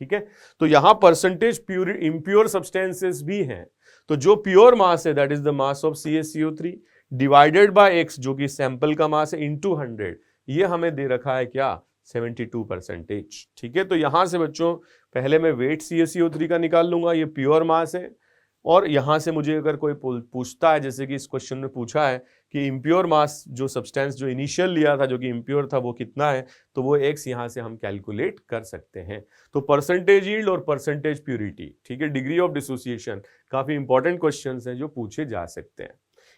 ठीक है। तो यहां परसेंटेज प्योर इम्प्योर सब्सटेंसेस भी हैं, तो जो प्योर मास है that is the mass of CaCO3 divided by x, जो कि सैंपल का मास है, इंटू 100, ये हमें दे रखा है क्या, 72%, ठीक है। तो यहां से बच्चों पहले मैं वेट CaCO3 का निकाल लूंगा, ये प्योर मास है, और यहाँ से मुझे अगर कोई पूछता है, जैसे कि इस क्वेश्चन में पूछा है कि इम्प्योर मास जो सब्सटेंस जो इनिशियल लिया था जो कि इम्प्योर था वो कितना है, तो वो x यहाँ से हम कैलकुलेट कर सकते हैं। तो परसेंटेज यील्ड और परसेंटेज प्यूरिटी, ठीक है, डिग्री ऑफ डिसोसिएशन, काफी इंपॉर्टेंट क्वेश्चंस हैं जो पूछे जा सकते हैं।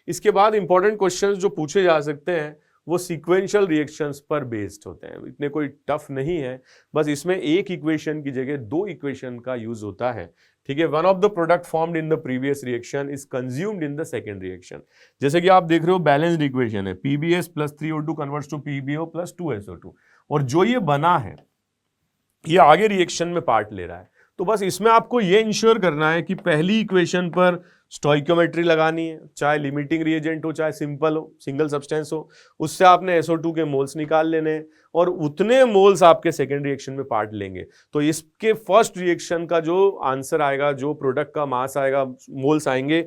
इसके बाद इंपॉर्टेंट क्वेश्चंस जो पूछे जा सकते हैं वो सीक्वेंशियल रिएक्शंस पर बेस्ड होते हैं, इतने कोई टफ नहीं है, बस इसमें एक इक्वेशन की जगह दो इक्वेशन का यूज होता है, ठीक है। One of the product formed in the previous reaction is consumed in the second reaction. जैसे कि आप देख रहे हो बैलेंस्ड इक्वेशन है, PbS + 3O2 converts to PbO + 2SO2, और जो ये बना है ये आगे रिएक्शन में पार्ट ले रहा है। तो बस इसमें आपको ये इंश्योर करना है कि पहली इक्वेशन पर स्टोइकियोमेट्री लगानी है, चाहे लिमिटिंग रिएजेंट हो चाहे सिंपल हो, सिंगल सब्सटेंस हो, उससे आपने SO2 के मोल्स निकाल लेने हैं और उतने मोल्स आपके सेकेंड रिएक्शन में पार्ट लेंगे। तो इसके फर्स्ट रिएक्शन का जो आंसर आएगा, जो प्रोडक्ट का मास आएगा, मोल्स आएंगे,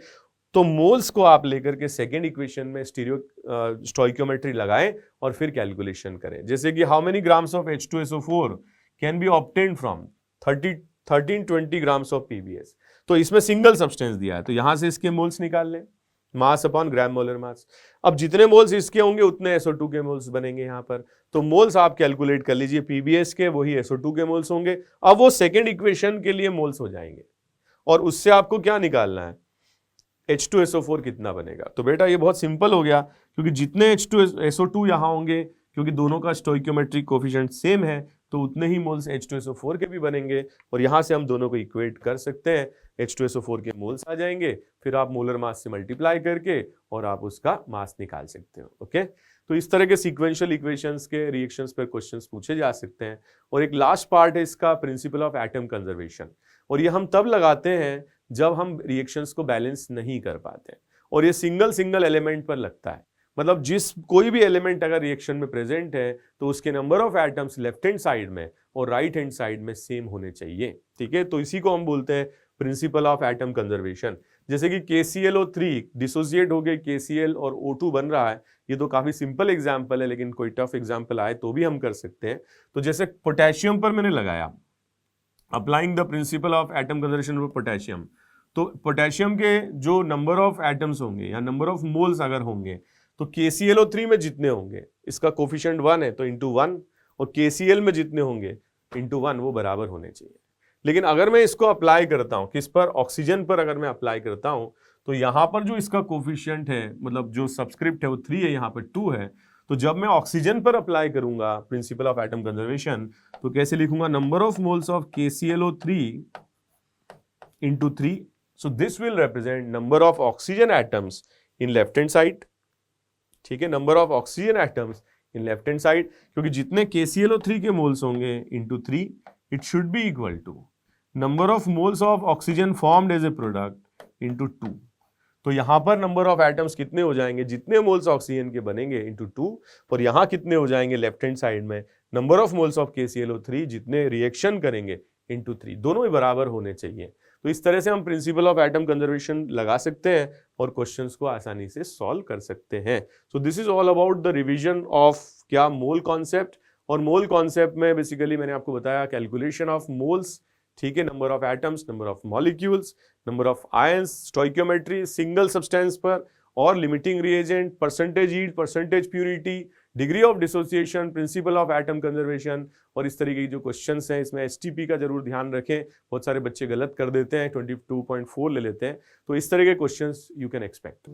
तो मोल्स को आप लेकर के सेकेंड इक्वेशन में स्टोइकियोमेट्री लगाएं और फिर कैलकुलेशन करें। जैसे कि how many grams of H2SO4 can be obtained from 1320 grams of PbS। तो इसमें सिंगल सब्सटेंस दिया है, तो यहां से इसके मोल्स निकाल लें, मास अपॉन ग्राम मोलर मास। अब जितने मोल्स इसके होंगे उतने SO2 के मोल्स बनेंगे यहाँ पर, तो मोल्स आप कैलकुलेट कर लीजिए, PbS के वही SO2 के मोल्स होंगे। अब वो सेकेंड इक्वेशन के लिए मोल्स हो जाएंगे और उससे आपको क्या निकालना है, H2SO4 कितना बनेगा। तो बेटा ये बहुत सिंपल हो गया, क्योंकि जितने H2SO2 यहाँ होंगे, क्योंकि दोनों का स्टोइकियोमेट्रिक कोफिशिएंट सेम है, तो उतने ही मोल्स H2SO4 के भी बनेंगे, और यहाँ से हम दोनों को इक्वेट कर सकते हैं, H2SO4 के मोल्स आ जाएंगे, फिर आप मोलर मास से मल्टीप्लाई करके और आप उसका मास निकाल सकते हो। ओके, तो इस तरह के सीक्वेंशियल इक्वेशंस के रिएक्शंस पर क्वेश्चंस पूछे जा सकते हैं। और एक लास्ट पार्ट है इसका, प्रिंसिपल ऑफ एटम कंजर्वेशन, और ये हम तब लगाते हैं जब हम रिएक्शंस को बैलेंस नहीं कर पाते, और ये सिंगल एलिमेंट पर लगता है। मतलब जिस कोई भी एलिमेंट अगर रिएक्शन में प्रेजेंट है तो उसके number of atoms left hand side में और राइट हैंड साइड में सेम होने चाहिए, ठीक है। तो इसी को हम बोलते हैं प्रिंसिपल ऑफ एटम कंजर्वेशन। जैसे कि KClO3 डिसोसिएट हो गए KCl और O2 बन रहा है, ये तो काफी सिंपल एग्जाम्पल है, लेकिन कोई टफ एग्जाम्पल आए तो भी हम कर सकते हैं। तो जैसे पोटेशियम पर मैंने लगाया, applying the principle of atom conservation for potassium, तो पोटेशियम के जो नंबर ऑफ एटम्स होंगे या नंबर ऑफ मोल्स अगर होंगे, तो KClO3 में जितने होंगे, इसका कोफिशिएंट 1 है तो इंटू 1, और KCl में जितने होंगे इंटू 1, वो बराबर होने चाहिए। लेकिन अगर मैं इसको अप्लाई करता हूं, किस पर, ऑक्सीजन पर अगर मैं अप्लाई करता हूं, तो यहां पर जो इसका कोफिशिएंट है, मतलब जो सबस्क्रिप्ट है वो 3 है, यहां पर 2 है। तो जब मैं ऑक्सीजन पर अप्लाई करूंगा प्रिंसिपल ऑफ एटम कंजर्वेशन, तो कैसे लिखूंगा, number of moles of KClO3 into 3, so this will represent number of oxygen atoms in left hand side, ठीक है, number of oxygen atoms in left hand side, क्योंकि जितने KClO3 के moles होंगे into 3, it should be equal to number of moles of oxygen formed as a product into 2। तो यहां पर number of atoms कितने हो जाएंगे, जितने मोल्स ऑक्सीजन के बनेंगे इंटू 2, और यहां कितने हो जाएंगे लेफ्ट हैंड साइड में, number of moles of KClO3 जितने रिएक्शन करेंगे इंटू 3, दोनों ही बराबर होने चाहिए। तो इस तरह से हम प्रिंसिपल ऑफ एटम कंजर्वेशन लगा सकते हैं और क्वेश्चंस को आसानी से सॉल्व कर सकते हैं। सो this is all about the revision of क्या, मोल कॉन्सेप्ट। और मोल कॉन्सेप्ट में बेसिकली मैंने आपको बताया कैलकुलेशन ऑफ मोल्स, ठीक है, number of atoms, number of molecules, number of ions, stoichiometry single substance पर, और limiting reagent, percentage yield, percentage purity, degree of dissociation, principle of atom conservation, और इस तरीके की जो क्वेश्चंस हैं इसमें STP का जरूर ध्यान रखें, बहुत सारे बच्चे गलत कर देते हैं, 22.4 ले लेते हैं, तो इस तरह के क्वेश्चंस यू कैन एक्सपेक्ट।